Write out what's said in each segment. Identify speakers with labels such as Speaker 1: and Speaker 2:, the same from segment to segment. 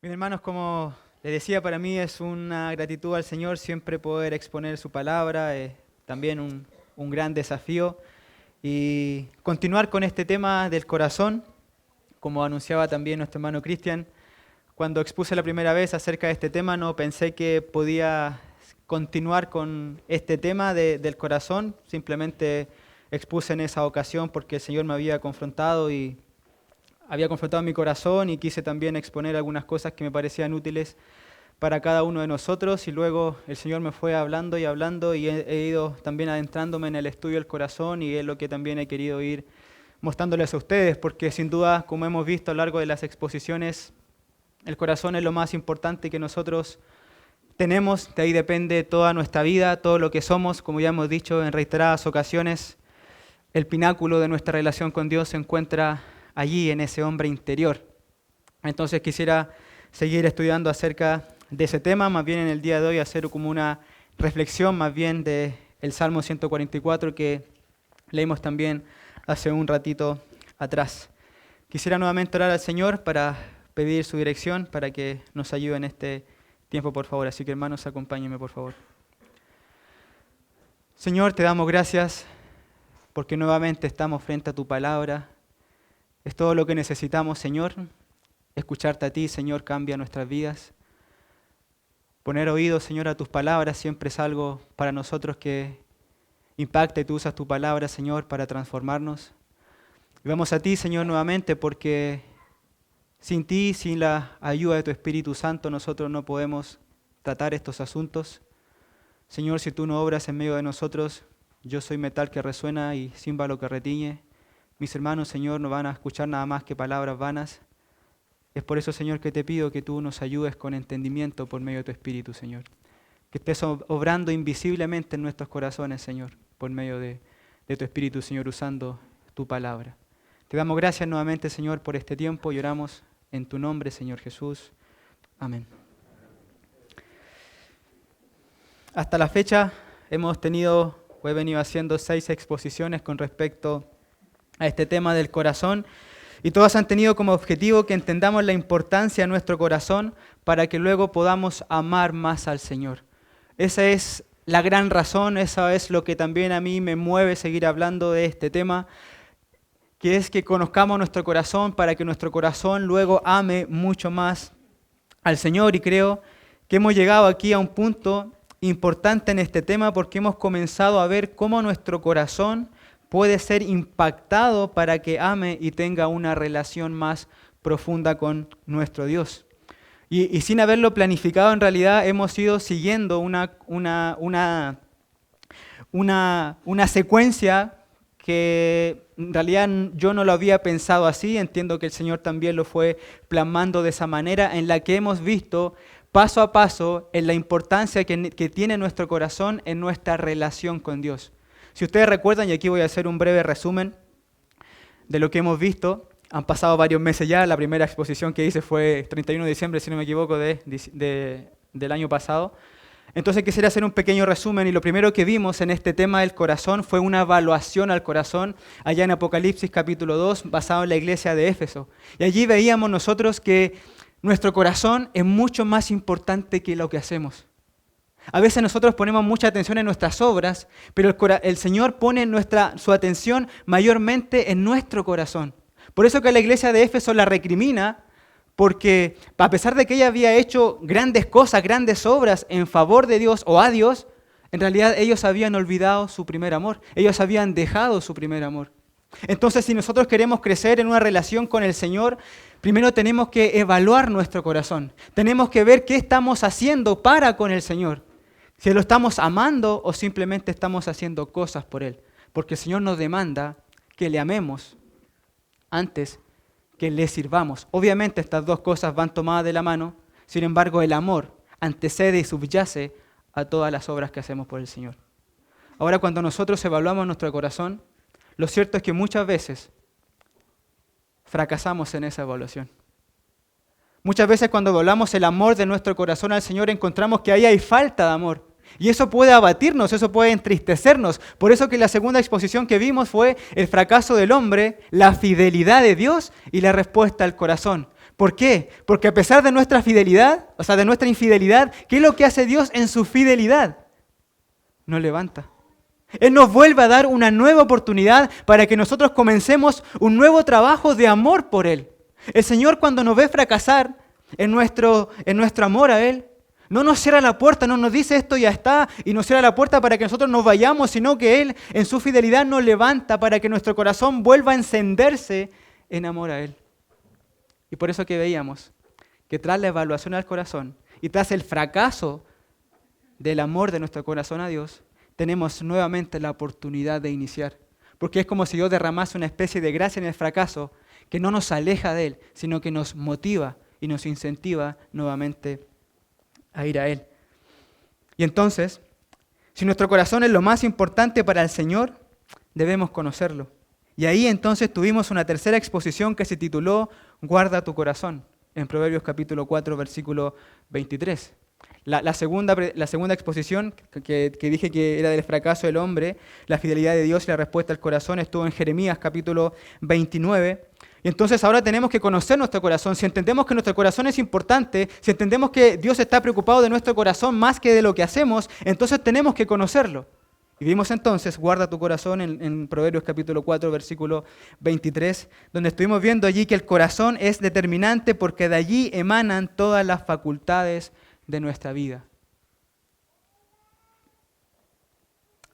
Speaker 1: Mis hermanos, como les decía, para mí es una gratitud al Señor siempre poder exponer su palabra, también un gran desafío y continuar con este tema del corazón, como anunciaba también nuestro hermano Cristian. Cuando expuse la primera vez acerca de este tema, no pensé que podía continuar con este tema del corazón, simplemente expuse en esa ocasión porque el Señor me había confrontado mi corazón y quise también exponer algunas cosas que me parecían útiles para cada uno de nosotros y luego el Señor me fue hablando y hablando y he ido también adentrándome en el estudio del corazón y es lo que también he querido ir mostrándoles a ustedes porque sin duda, como hemos visto a lo largo de las exposiciones, el corazón es lo más importante que nosotros tenemos, de ahí depende toda nuestra vida, todo lo que somos, como ya hemos dicho en reiteradas ocasiones, el pináculo de nuestra relación con Dios se encuentra allí en ese hombre interior. Entonces quisiera seguir estudiando acerca de ese tema, más bien en el día de hoy hacer como una reflexión más bien del Salmo 144 que leímos también hace un ratito atrás. Quisiera nuevamente orar al Señor para pedir su dirección, para que nos ayude en este tiempo, por favor. Así que hermanos, acompáñenme, por favor. Señor, te damos gracias porque nuevamente estamos frente a tu palabra. Es todo lo que necesitamos, Señor. Escucharte a ti, Señor, cambia nuestras vidas. Poner oído, Señor, a tus palabras siempre es algo para nosotros que impacta y tú usas tu palabra, Señor, para transformarnos. Y vamos a ti, Señor, nuevamente porque sin ti, sin la ayuda de tu Espíritu Santo, nosotros no podemos tratar estos asuntos. Señor, si tú no obras en medio de nosotros, yo soy metal que resuena y címbalo que retiñe. Mis hermanos, Señor, no van a escuchar nada más que palabras vanas. Es por eso, Señor, que te pido que tú nos ayudes con entendimiento por medio de tu Espíritu, Señor. Que estés obrando invisiblemente en nuestros corazones, Señor, por medio de tu Espíritu, Señor, usando tu palabra. Te damos gracias nuevamente, Señor, por este tiempo y oramos en tu nombre, Señor Jesús. Amén. Hasta la fecha he venido haciendo 6 exposiciones con respecto a este tema del corazón y todas han tenido como objetivo que entendamos la importancia de nuestro corazón para que luego podamos amar más al Señor. Esa es la gran razón, esa es lo que también a mí me mueve seguir hablando de este tema, que es que conozcamos nuestro corazón para que nuestro corazón luego ame mucho más al Señor. Y creo que hemos llegado aquí a un punto importante en este tema porque hemos comenzado a ver cómo nuestro corazón puede ser impactado para que ame y tenga una relación más profunda con nuestro Dios. Y sin haberlo planificado, en realidad hemos ido siguiendo una secuencia que en realidad yo no lo había pensado así, entiendo que el Señor también lo fue plasmando de esa manera, en la que hemos visto paso a paso en la importancia que tiene nuestro corazón en nuestra relación con Dios. Si ustedes recuerdan, y aquí voy a hacer un breve resumen de lo que hemos visto, han pasado varios meses ya, la primera exposición que hice fue 31 de diciembre, si no me equivoco, del año pasado. Entonces quisiera hacer un pequeño resumen y lo primero que vimos en este tema del corazón fue una evaluación al corazón allá en Apocalipsis capítulo 2, basado en la iglesia de Éfeso. Y allí veíamos nosotros que nuestro corazón es mucho más importante que lo que hacemos. A veces nosotros ponemos mucha atención en nuestras obras, pero el Señor pone su atención mayormente en nuestro corazón. Por eso que la iglesia de Éfeso la recrimina, porque a pesar de que ella había hecho grandes cosas, grandes obras en favor de Dios o a Dios, en realidad ellos habían olvidado su primer amor, ellos habían dejado su primer amor. Entonces, si nosotros queremos crecer en una relación con el Señor, primero tenemos que evaluar nuestro corazón, tenemos que ver qué estamos haciendo para con el Señor. Si lo estamos amando o simplemente estamos haciendo cosas por Él. Porque el Señor nos demanda que le amemos antes que le sirvamos. Obviamente estas dos cosas van tomadas de la mano, sin embargo el amor antecede y subyace a todas las obras que hacemos por el Señor. Ahora cuando nosotros evaluamos nuestro corazón, lo cierto es que muchas veces fracasamos en esa evaluación. Muchas veces cuando evaluamos el amor de nuestro corazón al Señor encontramos que ahí hay falta de amor. Y eso puede abatirnos, eso puede entristecernos. Por eso que la segunda exposición que vimos fue el fracaso del hombre, la fidelidad de Dios y la respuesta al corazón. ¿Por qué? Porque a pesar de nuestra fidelidad, o sea, de nuestra infidelidad, ¿qué es lo que hace Dios en su fidelidad? Nos levanta. Él nos vuelve a dar una nueva oportunidad para que nosotros comencemos un nuevo trabajo de amor por Él. El Señor, cuando nos ve fracasar en nuestro amor a Él, no nos cierra la puerta, no nos dice esto ya está y nos cierra la puerta para que nosotros nos vayamos, sino que Él en su fidelidad nos levanta para que nuestro corazón vuelva a encenderse en amor a Él. Y por eso que veíamos que tras la evaluación al corazón y tras el fracaso del amor de nuestro corazón a Dios, tenemos nuevamente la oportunidad de iniciar. Porque es como si Dios derramase una especie de gracia en el fracaso que no nos aleja de Él, sino que nos motiva y nos incentiva nuevamente a ir a Él. Y entonces, si nuestro corazón es lo más importante para el Señor, debemos conocerlo. Y ahí entonces tuvimos una tercera exposición que se tituló Guarda tu corazón, en Proverbios capítulo 4, versículo 23. La segunda exposición que dije que era del fracaso del hombre, la fidelidad de Dios y la respuesta al corazón, estuvo en Jeremías capítulo 29. Y entonces ahora tenemos que conocer nuestro corazón. Si entendemos que nuestro corazón es importante, si entendemos que Dios está preocupado de nuestro corazón más que de lo que hacemos, entonces tenemos que conocerlo. Y vimos entonces, guarda tu corazón en Proverbios capítulo 4, versículo 23, donde estuvimos viendo allí que el corazón es determinante porque de allí emanan todas las facultades de nuestra vida.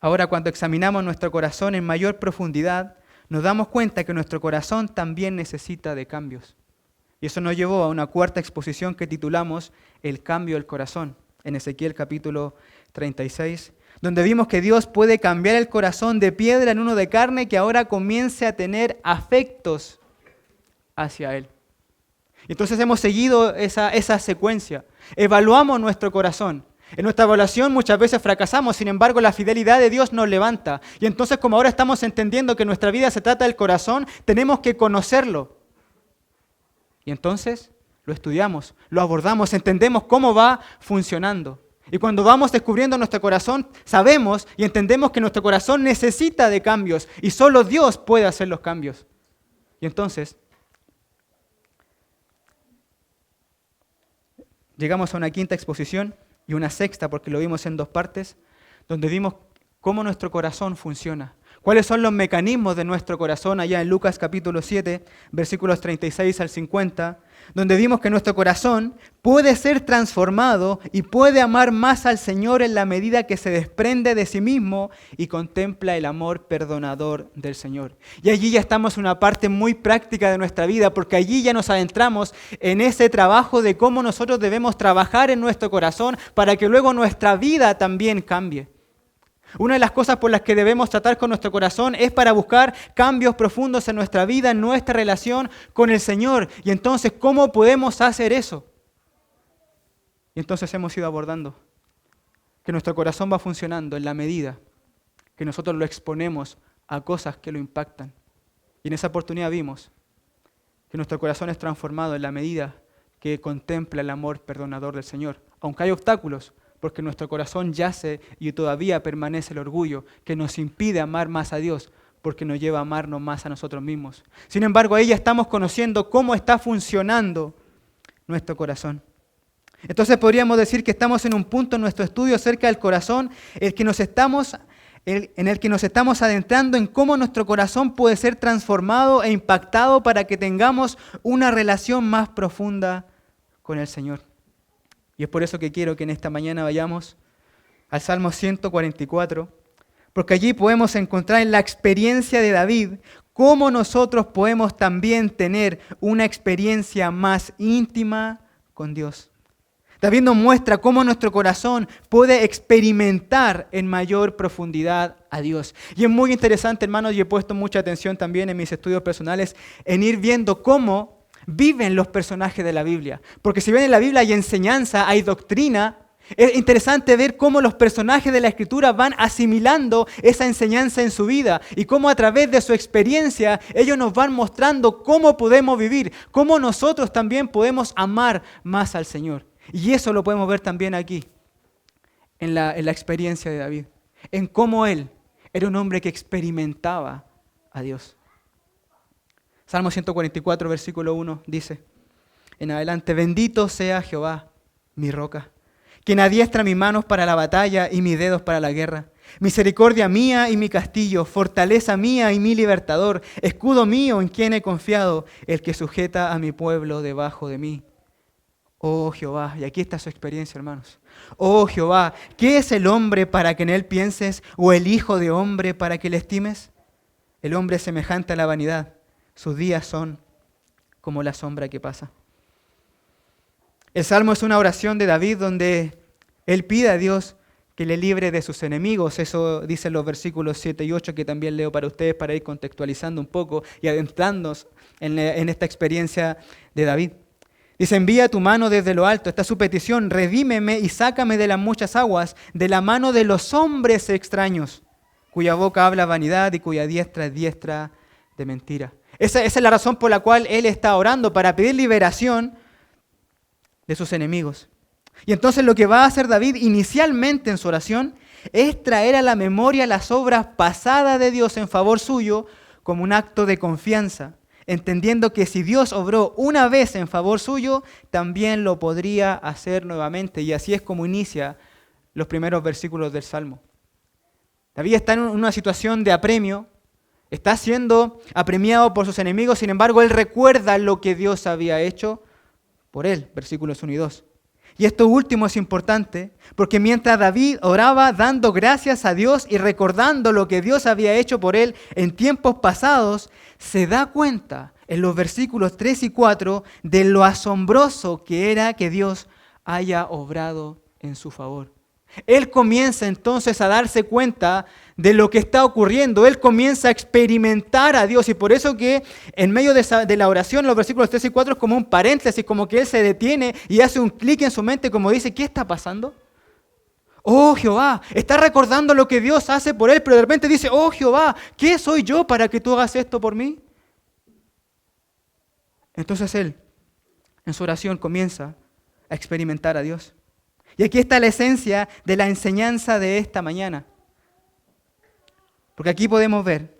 Speaker 1: Ahora, cuando examinamos nuestro corazón en mayor profundidad, nos damos cuenta que nuestro corazón también necesita de cambios. Y eso nos llevó a una cuarta exposición que titulamos El cambio del corazón, en Ezequiel capítulo 36, donde vimos que Dios puede cambiar el corazón de piedra en uno de carne que ahora comience a tener afectos hacia Él. Entonces hemos seguido esa secuencia. Evaluamos nuestro corazón. En nuestra evaluación muchas veces fracasamos, sin embargo la fidelidad de Dios nos levanta. Y entonces como ahora estamos entendiendo que nuestra vida se trata del corazón, tenemos que conocerlo. Y entonces lo estudiamos, lo abordamos, entendemos cómo va funcionando. Y cuando vamos descubriendo nuestro corazón, sabemos y entendemos que nuestro corazón necesita de cambios y solo Dios puede hacer los cambios. Y entonces llegamos a una quinta exposición y una sexta, porque lo vimos en dos partes, donde vimos cómo nuestro corazón funciona. ¿Cuáles son los mecanismos de nuestro corazón? Allá en Lucas capítulo 7, versículos 36 al 50, donde vimos que nuestro corazón puede ser transformado y puede amar más al Señor en la medida que se desprende de sí mismo y contempla el amor perdonador del Señor. Y allí ya estamos en una parte muy práctica de nuestra vida, porque allí ya nos adentramos en ese trabajo de cómo nosotros debemos trabajar en nuestro corazón para que luego nuestra vida también cambie. Una de las cosas por las que debemos tratar con nuestro corazón es para buscar cambios profundos en nuestra vida, en nuestra relación con el Señor. Y entonces, ¿cómo podemos hacer eso? Y entonces hemos ido abordando que nuestro corazón va funcionando en la medida que nosotros lo exponemos a cosas que lo impactan. Y en esa oportunidad vimos que nuestro corazón es transformado en la medida que contempla el amor perdonador del Señor. Aunque hay obstáculos, porque en nuestro corazón yace y todavía permanece el orgullo que nos impide amar más a Dios, porque nos lleva a amarnos más a nosotros mismos. Sin embargo, ahí ya estamos conociendo cómo está funcionando nuestro corazón. Entonces podríamos decir que estamos en un punto en nuestro estudio acerca del corazón en el que nos estamos adentrando en cómo nuestro corazón puede ser transformado e impactado para que tengamos una relación más profunda con el Señor. Y es por eso que quiero que en esta mañana vayamos al Salmo 144, porque allí podemos encontrar en la experiencia de David cómo nosotros podemos también tener una experiencia más íntima con Dios. David nos muestra cómo nuestro corazón puede experimentar en mayor profundidad a Dios. Y es muy interesante, hermanos, y he puesto mucha atención también en mis estudios personales en ir viendo cómo viven los personajes de la Biblia. Porque si bien en la Biblia hay enseñanza, hay doctrina, es interesante ver cómo los personajes de la Escritura van asimilando esa enseñanza en su vida y cómo a través de su experiencia ellos nos van mostrando cómo podemos vivir, cómo nosotros también podemos amar más al Señor. Y eso lo podemos ver también aquí, en la experiencia de David, en cómo él era un hombre que experimentaba a Dios. Salmo 144, versículo 1 dice: en adelante. Bendito sea Jehová, mi roca, quien adiestra mis manos para la batalla y mis dedos para la guerra. Misericordia mía y mi castillo, fortaleza mía y mi libertador, escudo mío en quien he confiado, el que sujeta a mi pueblo debajo de mí. Oh Jehová, y aquí está su experiencia, hermanos. Oh Jehová, ¿qué es el hombre para que en él pienses, o el hijo de hombre para que le estimes? El hombre es semejante a la vanidad, sus días son como la sombra que pasa. El Salmo es una oración de David donde él pide a Dios que le libre de sus enemigos. Eso dicen los versículos 7 y 8 que también leo para ustedes para ir contextualizando un poco y adentrándonos en esta experiencia de David. Dice, envía tu mano desde lo alto, esta es su petición, redímeme y sácame de las muchas aguas, de la mano de los hombres extraños, cuya boca habla vanidad y cuya diestra es diestra de mentira. Esa es la razón por la cual él está orando, para pedir liberación de sus enemigos. Y entonces lo que va a hacer David inicialmente en su oración es traer a la memoria las obras pasadas de Dios en favor suyo como un acto de confianza, entendiendo que si Dios obró una vez en favor suyo, también lo podría hacer nuevamente. Y así es como inicia los primeros versículos del Salmo. David está en una situación de apremio, está siendo apremiado por sus enemigos, sin embargo, él recuerda lo que Dios había hecho por él, versículos 1 y 2. Y esto último es importante, porque mientras David oraba dando gracias a Dios y recordando lo que Dios había hecho por él en tiempos pasados, se da cuenta en los versículos 3 y 4 de lo asombroso que era que Dios haya obrado en su favor. Él comienza entonces a darse cuenta de lo que está ocurriendo. Él comienza a experimentar a Dios. Y por eso que en medio de la oración, los versículos 3 y 4 es como un paréntesis, como que Él se detiene y hace un clic en su mente, como dice, ¿qué está pasando? Oh Jehová, está recordando lo que Dios hace por él, pero de repente dice, oh Jehová, ¿qué soy yo para que tú hagas esto por mí? Entonces él, en su oración, comienza a experimentar a Dios. Y aquí está la esencia de la enseñanza de esta mañana. Porque aquí podemos ver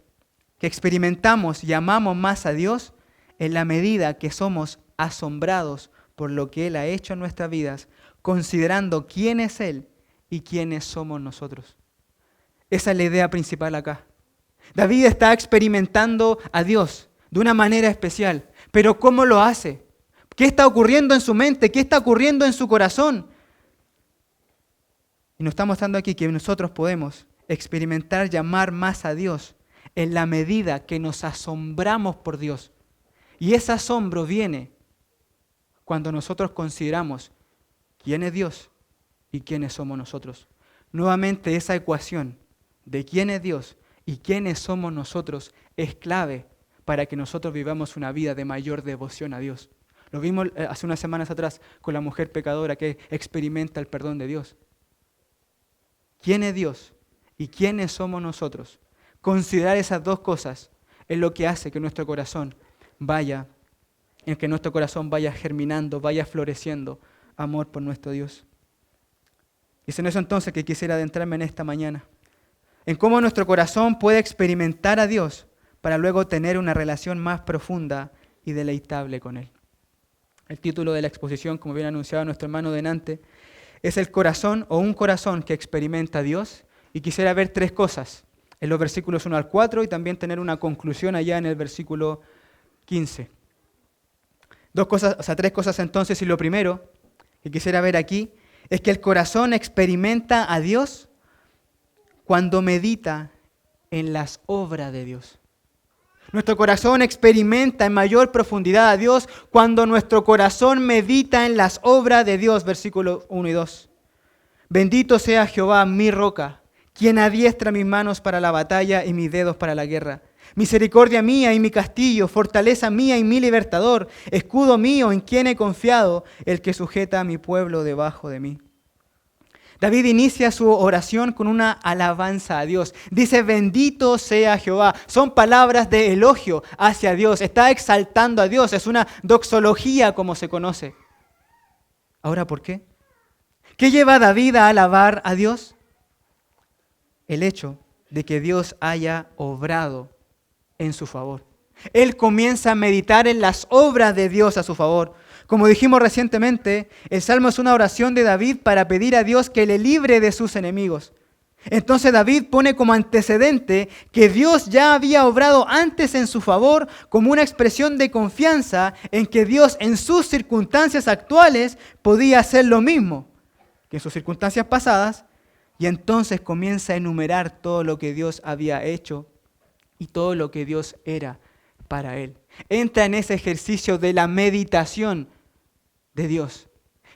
Speaker 1: que experimentamos y amamos más a Dios en la medida que somos asombrados por lo que Él ha hecho en nuestras vidas, considerando quién es Él y quiénes somos nosotros. Esa es la idea principal acá. David está experimentando a Dios de una manera especial, pero ¿cómo lo hace? ¿Qué está ocurriendo en su mente? ¿Qué está ocurriendo en su corazón? Y nos está mostrando aquí que nosotros podemos experimentar y amar más a Dios en la medida que nos asombramos por Dios. Y ese asombro viene cuando nosotros consideramos quién es Dios y quiénes somos nosotros. Nuevamente esa ecuación de quién es Dios y quiénes somos nosotros es clave para que nosotros vivamos una vida de mayor devoción a Dios. Lo vimos hace unas semanas atrás con la mujer pecadora que experimenta el perdón de Dios. ¿Quién es Dios y quiénes somos nosotros? Considerar esas dos cosas es lo que hace que nuestro corazón vaya germinando, vaya floreciendo amor por nuestro Dios. Y es en eso entonces que quisiera adentrarme en esta mañana, en cómo nuestro corazón puede experimentar a Dios para luego tener una relación más profunda y deleitable con Él. El título de la exposición, como bien anunciaba nuestro hermano delante, es el corazón o un corazón que experimenta a Dios. Y quisiera ver tres cosas en los versículos 1 al 4 y también tener una conclusión allá en el versículo 15. Tres cosas entonces, y lo primero que quisiera ver aquí es que el corazón experimenta a Dios cuando medita en las obras de Dios. Nuestro corazón experimenta en mayor profundidad a Dios cuando nuestro corazón medita en las obras de Dios, versículos 1 y 2. Bendito sea Jehová, mi roca, quien adiestra mis manos para la batalla y mis dedos para la guerra. Misericordia mía y mi castillo, fortaleza mía y mi libertador, escudo mío en quien he confiado, el que sujeta a mi pueblo debajo de mí. David inicia su oración con una alabanza a Dios. Dice, bendito sea Jehová. Son palabras de elogio hacia Dios. Está exaltando a Dios. Es una doxología como se conoce. Ahora, ¿por qué? ¿Qué lleva a David a alabar a Dios? El hecho de que Dios haya obrado en su favor. Él comienza a meditar en las obras de Dios a su favor. Como dijimos recientemente, el Salmo es una oración de David para pedir a Dios que le libre de sus enemigos. Entonces David pone como antecedente que Dios ya había obrado antes en su favor como una expresión de confianza en que Dios en sus circunstancias actuales podía hacer lo mismo que en sus circunstancias pasadas, y entonces comienza a enumerar todo lo que Dios había hecho y todo lo que Dios era para él. Entra en ese ejercicio de la meditación de Dios.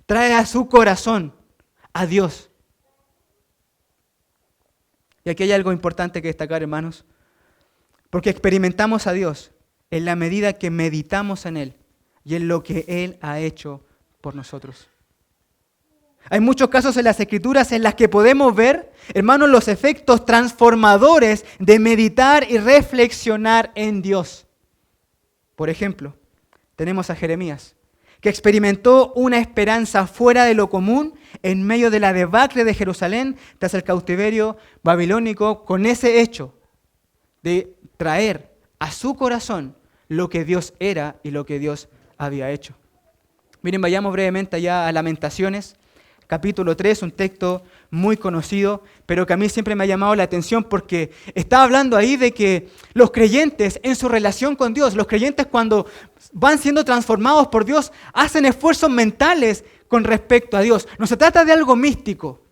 Speaker 1: Trae a su corazón a Dios. Y aquí hay algo importante que destacar, hermanos, porque experimentamos a Dios en la medida que meditamos en Él y en lo que Él ha hecho por nosotros. Hay muchos casos en las Escrituras en las que podemos ver, hermanos, los efectos transformadores de meditar y reflexionar en Dios. Por ejemplo, tenemos a Jeremías, que experimentó una esperanza fuera de lo común en medio de la debacle de Jerusalén tras el cautiverio babilónico, con ese hecho de traer a su corazón lo que Dios era y lo que Dios había hecho. Miren, vayamos brevemente allá a Lamentaciones, capítulo 3, un texto muy conocido, pero que a mí siempre me ha llamado la atención porque está hablando ahí de que los creyentes en su relación con Dios, los creyentes cuando van siendo transformados por Dios, hacen esfuerzos mentales con respecto a Dios. No se trata de algo místico,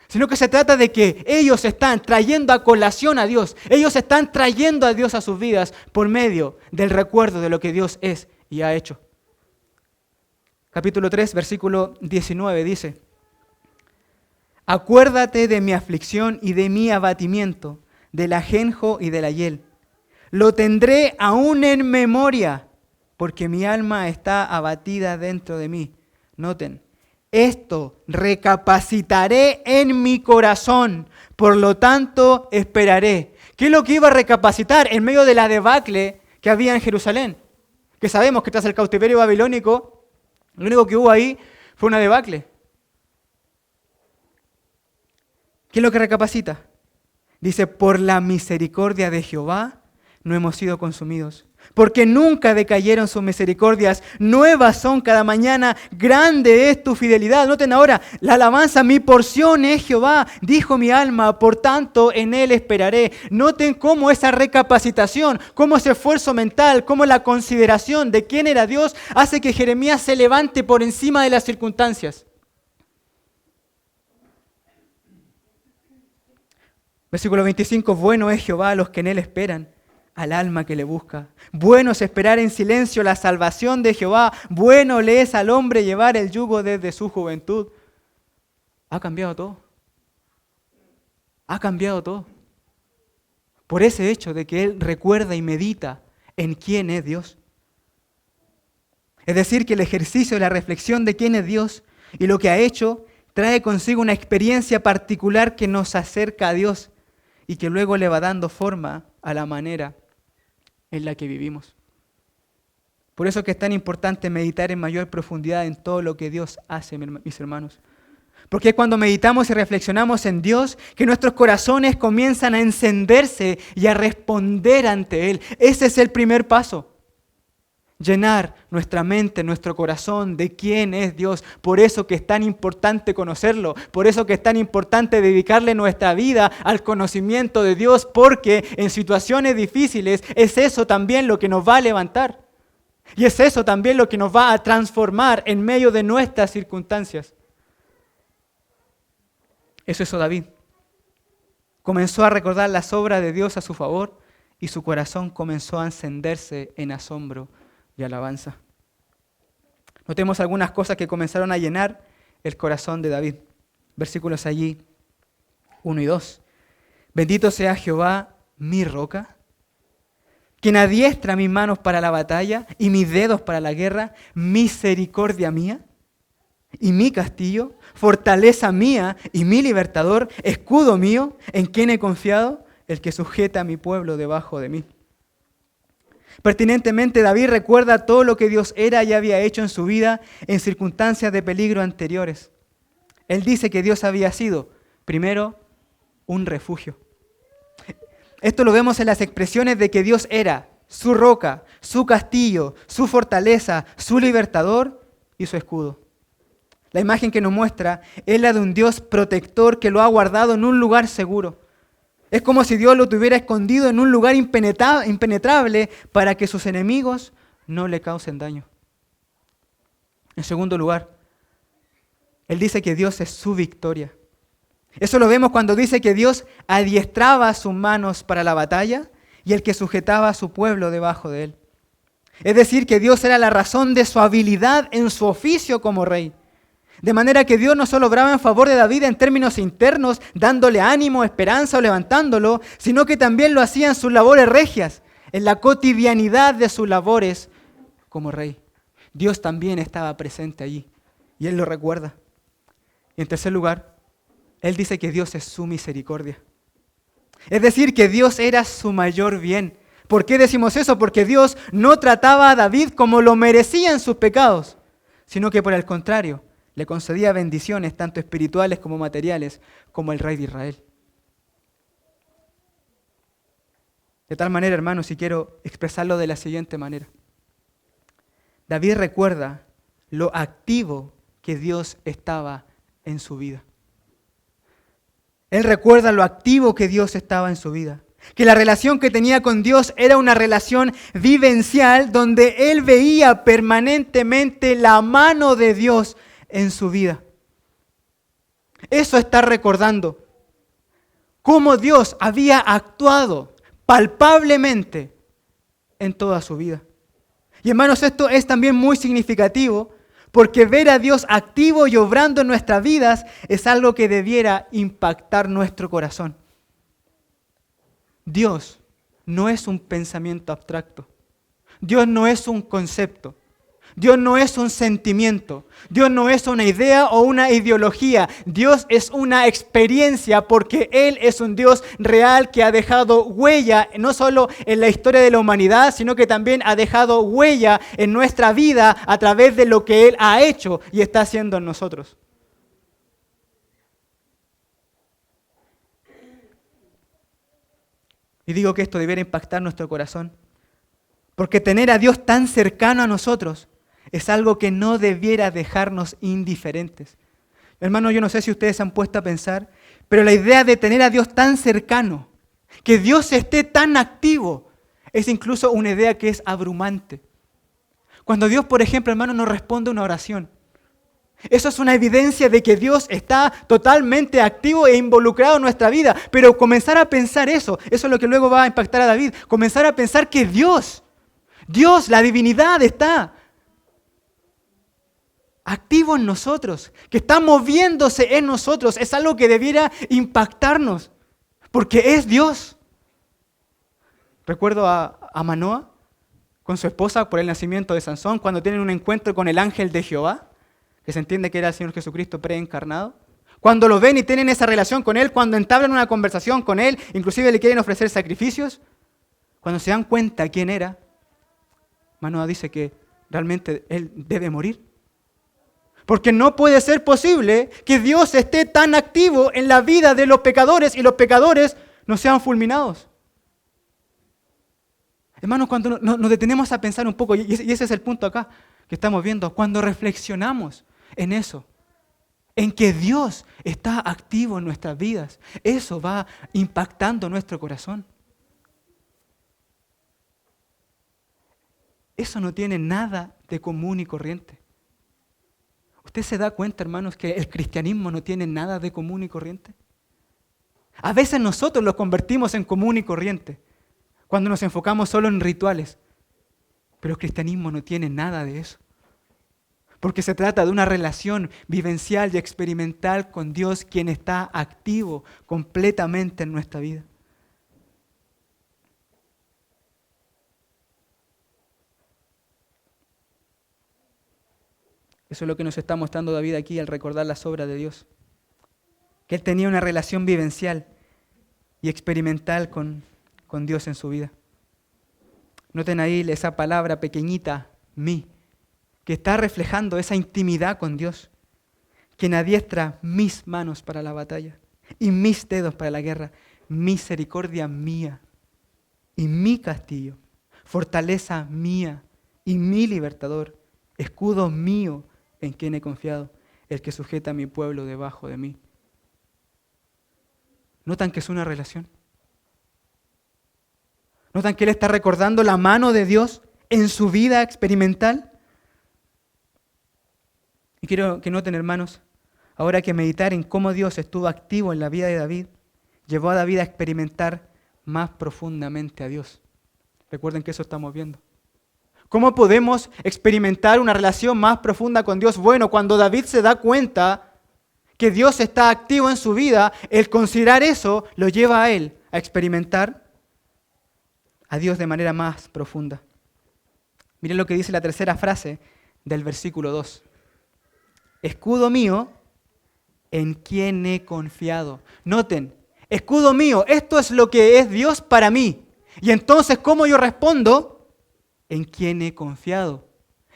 Speaker 1: sino que se trata de que ellos están trayendo a colación a Dios. Ellos están trayendo a Dios a sus vidas por medio del recuerdo de lo que Dios es y ha hecho. Capítulo 3, versículo 19 dice: acuérdate de mi aflicción y de mi abatimiento, del ajenjo y de la hiel. Lo tendré aún en memoria, porque mi alma está abatida dentro de mí. Noten, esto recapacitaré en mi corazón, por lo tanto esperaré. ¿Qué es lo que iba a recapacitar en medio de la debacle que había en Jerusalén? Que sabemos que tras el cautiverio babilónico, lo único que hubo ahí fue una debacle. ¿Qué es lo que recapacita? Dice, por la misericordia de Jehová no hemos sido consumidos, porque nunca decayeron sus misericordias, nuevas son cada mañana, grande es tu fidelidad. Noten ahora, la alabanza, mi porción es Jehová, dijo mi alma, por tanto en él esperaré. Noten cómo esa recapacitación, cómo ese esfuerzo mental, cómo la consideración de quién era Dios hace que Jeremías se levante por encima de las circunstancias. Versículo 25, bueno es Jehová a los que en él esperan, al alma que le busca. Bueno es esperar en silencio la salvación de Jehová. Bueno le es al hombre llevar el yugo desde su juventud. Ha cambiado todo. Ha cambiado todo. Por ese hecho de que él recuerda y medita en quién es Dios. Es decir, que el ejercicio de la reflexión de quién es Dios y lo que ha hecho trae consigo una experiencia particular que nos acerca a Dios y que luego le va dando forma a la manera en la que vivimos. Por eso que es tan importante meditar en mayor profundidad en todo lo que Dios hace, mis hermanos. Porque es cuando meditamos y reflexionamos en Dios que nuestros corazones comienzan a encenderse y a responder ante Él. Ese es el primer paso. Llenar nuestra mente, nuestro corazón de quién es Dios. Por eso que es tan importante conocerlo. Por eso que es tan importante dedicarle nuestra vida al conocimiento de Dios. Porque en situaciones difíciles es eso también lo que nos va a levantar. Y es eso también lo que nos va a transformar en medio de nuestras circunstancias. Eso hizo David. Comenzó a recordar las obras de Dios a su favor y su corazón comenzó a encenderse en asombro y alabanza. Notemos algunas cosas que comenzaron a llenar el corazón de David. Versículos allí 1 y 2. Bendito sea Jehová, mi roca, quien adiestra mis manos para la batalla y mis dedos para la guerra, misericordia mía y mi castillo, fortaleza mía y mi libertador, escudo mío, en quien he confiado, el que sujeta a mi pueblo debajo de mí. Pertinentemente, David recuerda todo lo que Dios era y había hecho en su vida en circunstancias de peligro anteriores. Él dice que Dios había sido, primero, un refugio. Esto lo vemos en las expresiones de que Dios era su roca, su castillo, su fortaleza, su libertador y su escudo. La imagen que nos muestra es la de un Dios protector que lo ha guardado en un lugar seguro. Es como si Dios lo tuviera escondido en un lugar impenetrable para que sus enemigos no le causen daño. En segundo lugar, Él dice que Dios es su victoria. Eso lo vemos cuando dice que Dios adiestraba sus manos para la batalla y el que sujetaba a su pueblo debajo de Él. Es decir, que Dios era la razón de su habilidad en su oficio como rey. De manera que Dios no solo obraba en favor de David en términos internos, dándole ánimo, esperanza o levantándolo, sino que también lo hacía en sus labores regias, en la cotidianidad de sus labores como rey. Dios también estaba presente allí y Él lo recuerda. Y en tercer lugar, Él dice que Dios es su misericordia. Es decir, que Dios era su mayor bien. ¿Por qué decimos eso? Porque Dios no trataba a David como lo merecía en sus pecados, sino que por el contrario, le concedía bendiciones tanto espirituales como materiales, como el rey de Israel. De tal manera, hermanos, si quiero expresarlo de la siguiente manera. David recuerda lo activo que Dios estaba en su vida. Él recuerda lo activo que Dios estaba en su vida. Que la relación que tenía con Dios era una relación vivencial donde él veía permanentemente la mano de Dios en su vida. Eso está recordando cómo Dios había actuado palpablemente en toda su vida. Y hermanos, esto es también muy significativo porque ver a Dios activo y obrando en nuestras vidas es algo que debiera impactar nuestro corazón. Dios no es un pensamiento abstracto. Dios no es un concepto. Dios no es un sentimiento. Dios no es una idea o una ideología. Dios es una experiencia porque Él es un Dios real que ha dejado huella no solo en la historia de la humanidad, sino que también ha dejado huella en nuestra vida a través de lo que Él ha hecho y está haciendo en nosotros. Y digo que esto debiera impactar nuestro corazón, porque tener a Dios tan cercano a nosotros es algo que no debiera dejarnos indiferentes. Hermano, yo no sé si ustedes se han puesto a pensar, pero la idea de tener a Dios tan cercano, que Dios esté tan activo, es incluso una idea que es abrumante. Cuando Dios, por ejemplo, hermano, nos responde una oración, eso es una evidencia de que Dios está totalmente activo e involucrado en nuestra vida. Pero comenzar a pensar eso es lo que luego va a impactar a David. Comenzar a pensar que Dios, la divinidad está activo en nosotros, que está moviéndose en nosotros, es algo que debiera impactarnos, porque es Dios. Recuerdo a Manoa con su esposa por el nacimiento de Sansón, cuando tienen un encuentro con el ángel de Jehová, que se entiende que era el Señor Jesucristo preencarnado. Cuando lo ven y tienen esa relación con Él, cuando entablan una conversación con Él, inclusive le quieren ofrecer sacrificios, cuando se dan cuenta quién era, Manoa dice que realmente Él debe morir. Porque no puede ser posible que Dios esté tan activo en la vida de los pecadores y los pecadores no sean fulminados. Hermanos, cuando nos detenemos a pensar un poco, y ese es el punto acá que estamos viendo, cuando reflexionamos en eso, en que Dios está activo en nuestras vidas, eso va impactando nuestro corazón. Eso no tiene nada de común y corriente. ¿Usted se da cuenta, hermanos, que el cristianismo no tiene nada de común y corriente? A veces nosotros lo convertimos en común y corriente, cuando nos enfocamos solo en rituales. Pero el cristianismo no tiene nada de eso. Porque se trata de una relación vivencial y experimental con Dios, quien está activo completamente en nuestra vida. Eso es lo que nos está mostrando David aquí al recordar las obras de Dios. Que él tenía una relación vivencial y experimental con Dios en su vida. Noten ahí esa palabra pequeñita, mí, que está reflejando esa intimidad con Dios, quien adiestra mis manos para la batalla y mis dedos para la guerra, misericordia mía y mi castillo, fortaleza mía y mi libertador, escudo mío en quien he confiado, el que sujeta a mi pueblo debajo de mí. ¿Notan que es una relación? ¿Notan que él está recordando la mano de Dios en su vida experimental? Y quiero que noten, hermanos, ahora que meditar en cómo Dios estuvo activo en la vida de David, llevó a David a experimentar más profundamente a Dios. Recuerden que eso estamos viendo. ¿Cómo podemos experimentar una relación más profunda con Dios? Bueno, cuando David se da cuenta que Dios está activo en su vida, el considerar eso lo lleva a él a experimentar a Dios de manera más profunda. Miren lo que dice la tercera frase del versículo 2. Escudo mío, en quien he confiado. Noten, escudo mío, esto es lo que es Dios para mí. Y entonces, ¿cómo yo respondo? En quien he confiado.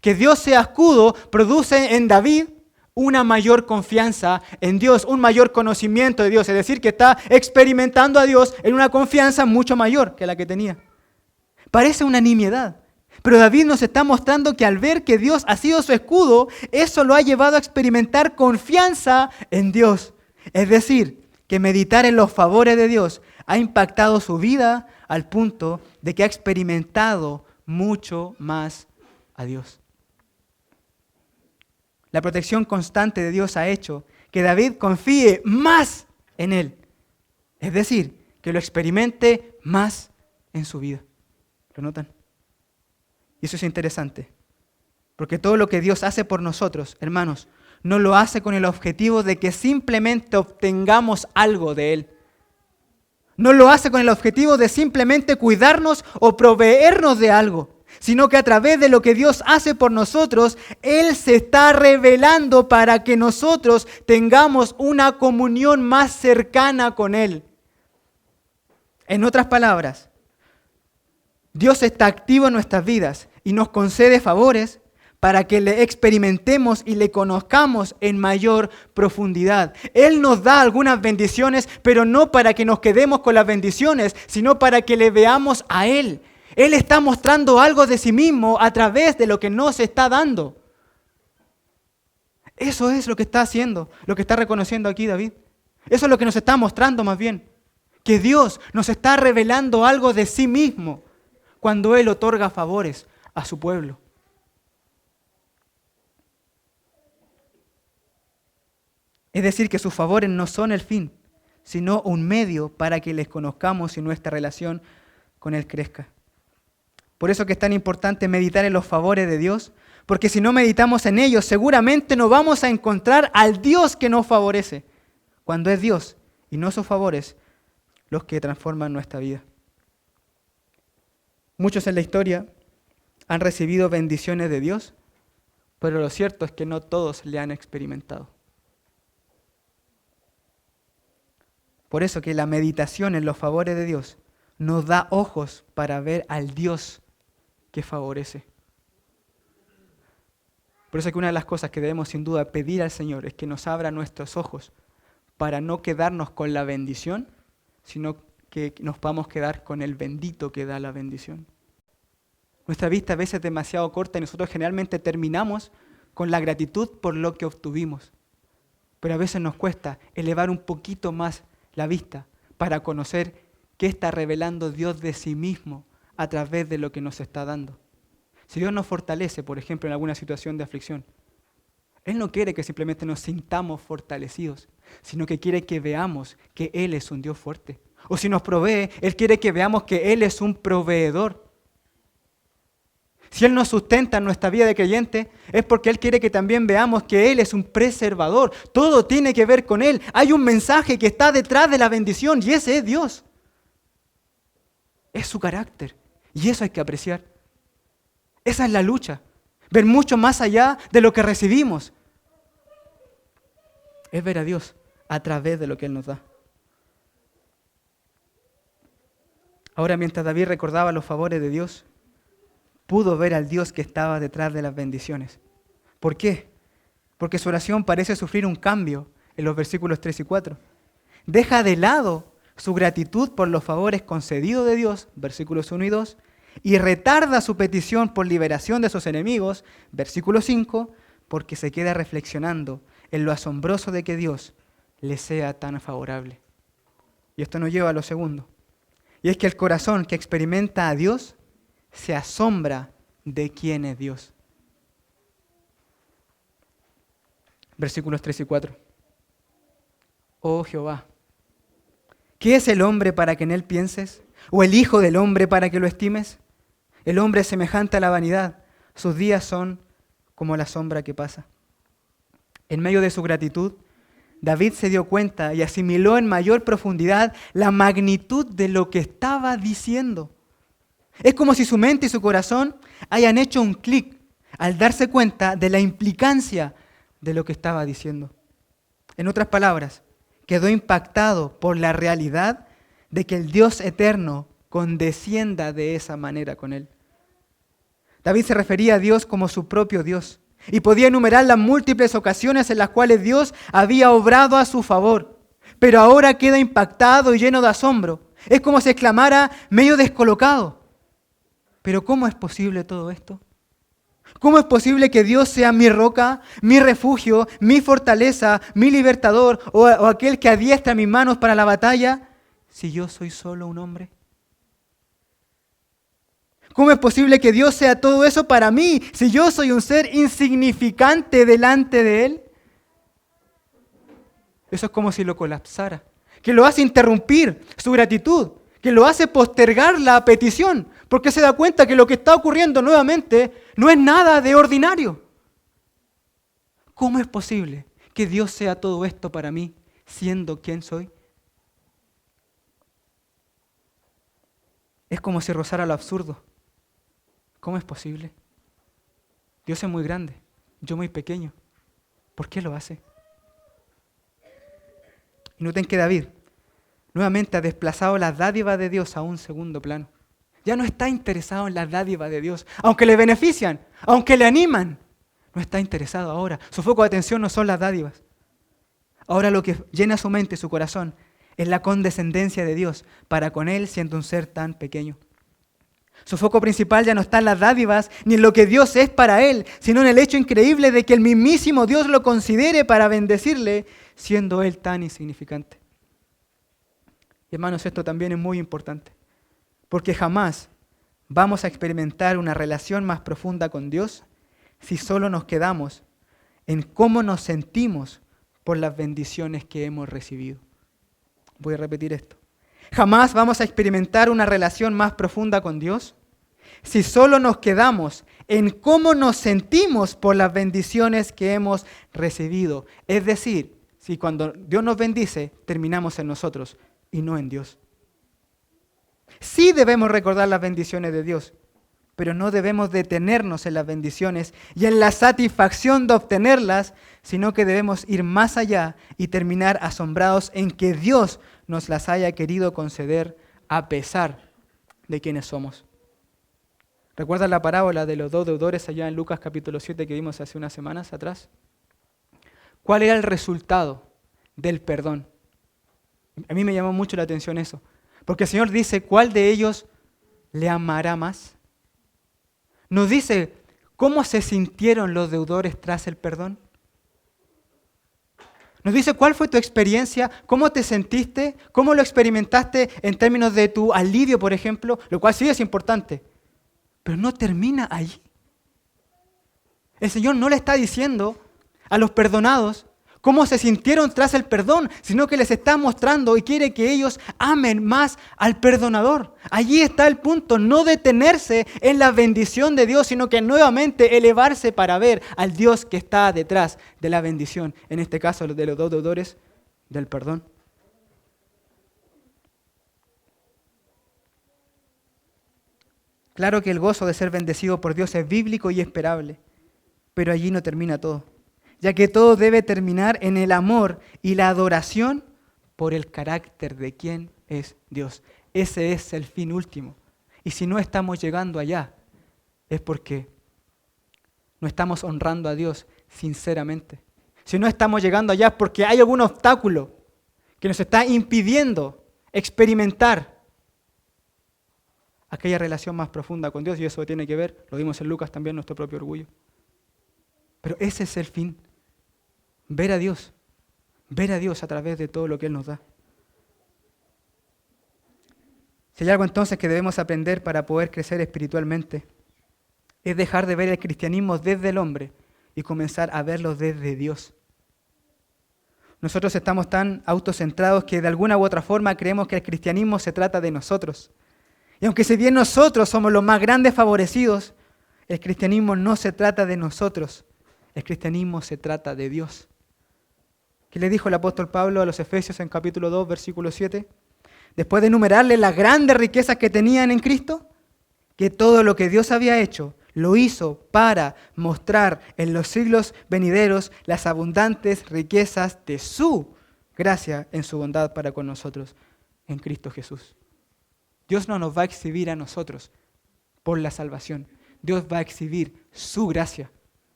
Speaker 1: Que Dios sea escudo produce en David una mayor confianza en Dios, un mayor conocimiento de Dios. Es decir, que está experimentando a Dios en una confianza mucho mayor que la que tenía. Parece una nimiedad, pero David nos está mostrando que al ver que Dios ha sido su escudo, eso lo ha llevado a experimentar confianza en Dios. Es decir, que meditar en los favores de Dios ha impactado su vida al punto de que ha experimentado mucho más a Dios. La protección constante de Dios ha hecho que David confíe más en Él. Es decir, que lo experimente más en su vida. ¿Lo notan? Y eso es interesante. Porque todo lo que Dios hace por nosotros, hermanos, no lo hace con el objetivo de que simplemente obtengamos algo de Él. No lo hace con el objetivo de simplemente cuidarnos o proveernos de algo, sino que a través de lo que Dios hace por nosotros, Él se está revelando para que nosotros tengamos una comunión más cercana con Él. En otras palabras, Dios está activo en nuestras vidas y nos concede favores para que le experimentemos y le conozcamos en mayor profundidad. Él nos da algunas bendiciones, pero no para que nos quedemos con las bendiciones, sino para que le veamos a Él. Él está mostrando algo de sí mismo a través de lo que nos está dando. Eso es lo que está haciendo, lo que está reconociendo aquí David. Eso es lo que nos está mostrando más bien. Que Dios nos está revelando algo de sí mismo cuando Él otorga favores a su pueblo. Es decir, que sus favores no son el fin, sino un medio para que les conozcamos y nuestra relación con Él crezca. Por eso que es tan importante meditar en los favores de Dios, porque si no meditamos en ellos, seguramente no vamos a encontrar al Dios que nos favorece, cuando es Dios y no sus favores los que transforman nuestra vida. Muchos en la historia han recibido bendiciones de Dios, pero lo cierto es que no todos le han experimentado. Por eso que la meditación en los favores de Dios nos da ojos para ver al Dios que favorece. Por eso que una de las cosas que debemos sin duda pedir al Señor es que nos abra nuestros ojos para no quedarnos con la bendición, sino que nos podamos quedar con el bendito que da la bendición. Nuestra vista a veces es demasiado corta y nosotros generalmente terminamos con la gratitud por lo que obtuvimos. Pero a veces nos cuesta elevar un poquito más la vista para conocer qué está revelando Dios de sí mismo a través de lo que nos está dando. Si Dios nos fortalece, por ejemplo, en alguna situación de aflicción, Él no quiere que simplemente nos sintamos fortalecidos, sino que quiere que veamos que Él es un Dios fuerte. O si nos provee, Él quiere que veamos que Él es un proveedor. Si Él nos sustenta en nuestra vida de creyente, es porque Él quiere que también veamos que Él es un preservador. Todo tiene que ver con Él. Hay un mensaje que está detrás de la bendición y ese es Dios. Es su carácter y eso hay que apreciar. Esa es la lucha. Ver mucho más allá de lo que recibimos. Es ver a Dios a través de lo que Él nos da. Ahora, mientras David recordaba los favores de Dios, pudo ver al Dios que estaba detrás de las bendiciones. ¿Por qué? Porque su oración parece sufrir un cambio en los versículos 3 y 4. Deja de lado su gratitud por los favores concedidos de Dios, versículos 1 y 2, y retarda su petición por liberación de sus enemigos, versículo 5, porque se queda reflexionando en lo asombroso de que Dios le sea tan favorable. Y esto nos lleva a lo segundo, y es que el corazón que experimenta a Dios se asombra de quién es Dios. Versículos 3 y 4. Oh Jehová, ¿qué es el hombre para que en él pienses? ¿O el hijo del hombre para que lo estimes? El hombre es semejante a la vanidad, sus días son como la sombra que pasa. En medio de su gratitud, David se dio cuenta y asimiló en mayor profundidad la magnitud de lo que estaba diciendo. Es como si su mente y su corazón hayan hecho un clic al darse cuenta de la implicancia de lo que estaba diciendo. En otras palabras, quedó impactado por la realidad de que el Dios eterno condescienda de esa manera con él. David se refería a Dios como su propio Dios y podía enumerar las múltiples ocasiones en las cuales Dios había obrado a su favor, pero ahora queda impactado y lleno de asombro. Es como si exclamara medio descolocado: ¿pero cómo es posible todo esto? ¿Cómo es posible que Dios sea mi roca, mi refugio, mi fortaleza, mi libertador o aquel que adiestra mis manos para la batalla, si yo soy solo un hombre? ¿Cómo es posible que Dios sea todo eso para mí si yo soy un ser insignificante delante de Él? Eso es como si lo colapsara, que lo hace interrumpir su gratitud, que lo hace postergar la petición, porque se da cuenta que lo que está ocurriendo nuevamente no es nada de ordinario. ¿Cómo es posible que Dios sea todo esto para mí, siendo quien soy? Es como si rozara lo absurdo. ¿Cómo es posible? Dios es muy grande, yo muy pequeño. ¿Por qué lo hace? Y noten que David nuevamente ha desplazado las dádivas de Dios a un segundo plano. Ya no está interesado en las dádivas de Dios, aunque le benefician, aunque le animan. No está interesado ahora. Su foco de atención no son las dádivas. Ahora lo que llena su mente y su corazón es la condescendencia de Dios para con él, siendo un ser tan pequeño. Su foco principal ya no está en las dádivas ni en lo que Dios es para él, sino en el hecho increíble de que el mismísimo Dios lo considere para bendecirle, siendo él tan insignificante. Y hermanos, esto también es muy importante, porque jamás vamos a experimentar una relación más profunda con Dios si solo nos quedamos en cómo nos sentimos por las bendiciones que hemos recibido. Voy a repetir esto. Jamás vamos a experimentar una relación más profunda con Dios si solo nos quedamos en cómo nos sentimos por las bendiciones que hemos recibido. Es decir, si cuando Dios nos bendice, terminamos en nosotros y no en Dios. Sí debemos recordar las bendiciones de Dios, pero no debemos detenernos en las bendiciones y en la satisfacción de obtenerlas, sino que debemos ir más allá y terminar asombrados en que Dios nos las haya querido conceder a pesar de quienes somos. ¿Recuerdan la parábola de los dos deudores allá en Lucas capítulo 7 que vimos hace unas semanas atrás? ¿Cuál era el resultado del perdón? A mí me llamó mucho la atención eso, porque el Señor dice, ¿cuál de ellos le amará más? Nos dice, ¿cómo se sintieron los deudores tras el perdón? Nos dice, ¿cuál fue tu experiencia? ¿Cómo te sentiste? ¿Cómo lo experimentaste en términos de tu alivio, por ejemplo? Lo cual sí es importante, pero no termina allí. El Señor no le está diciendo a los perdonados cómo se sintieron tras el perdón, sino que les está mostrando y quiere que ellos amen más al perdonador. Allí está el punto, no detenerse en la bendición de Dios, sino que nuevamente elevarse para ver al Dios que está detrás de la bendición, en este caso de los dos deudores del perdón. Claro que el gozo de ser bendecido por Dios es bíblico y esperable, pero allí no termina todo, ya que todo debe terminar en el amor y la adoración por el carácter de quién es Dios. Ese es el fin último. Y si no estamos llegando allá, es porque no estamos honrando a Dios sinceramente. Si no estamos llegando allá es porque hay algún obstáculo que nos está impidiendo experimentar aquella relación más profunda con Dios, y eso tiene que ver, lo vimos en Lucas también, nuestro propio orgullo. Pero ese es el fin, ver a Dios a través de todo lo que Él nos da. Si hay algo entonces que debemos aprender para poder crecer espiritualmente, es dejar de ver el cristianismo desde el hombre y comenzar a verlo desde Dios. Nosotros estamos tan autocentrados que de alguna u otra forma creemos que el cristianismo se trata de nosotros. Y aunque si bien nosotros somos los más grandes favorecidos, el cristianismo no se trata de nosotros, el cristianismo se trata de Dios. ¿Qué le dijo el apóstol Pablo a los Efesios en capítulo 2, versículo 7? Después de enumerarle las grandes riquezas que tenían en Cristo, que todo lo que Dios había hecho, lo hizo para mostrar en los siglos venideros las abundantes riquezas de su gracia en su bondad para con nosotros en Cristo Jesús. Dios no nos va a exhibir a nosotros por la salvación. Dios va a exhibir su gracia.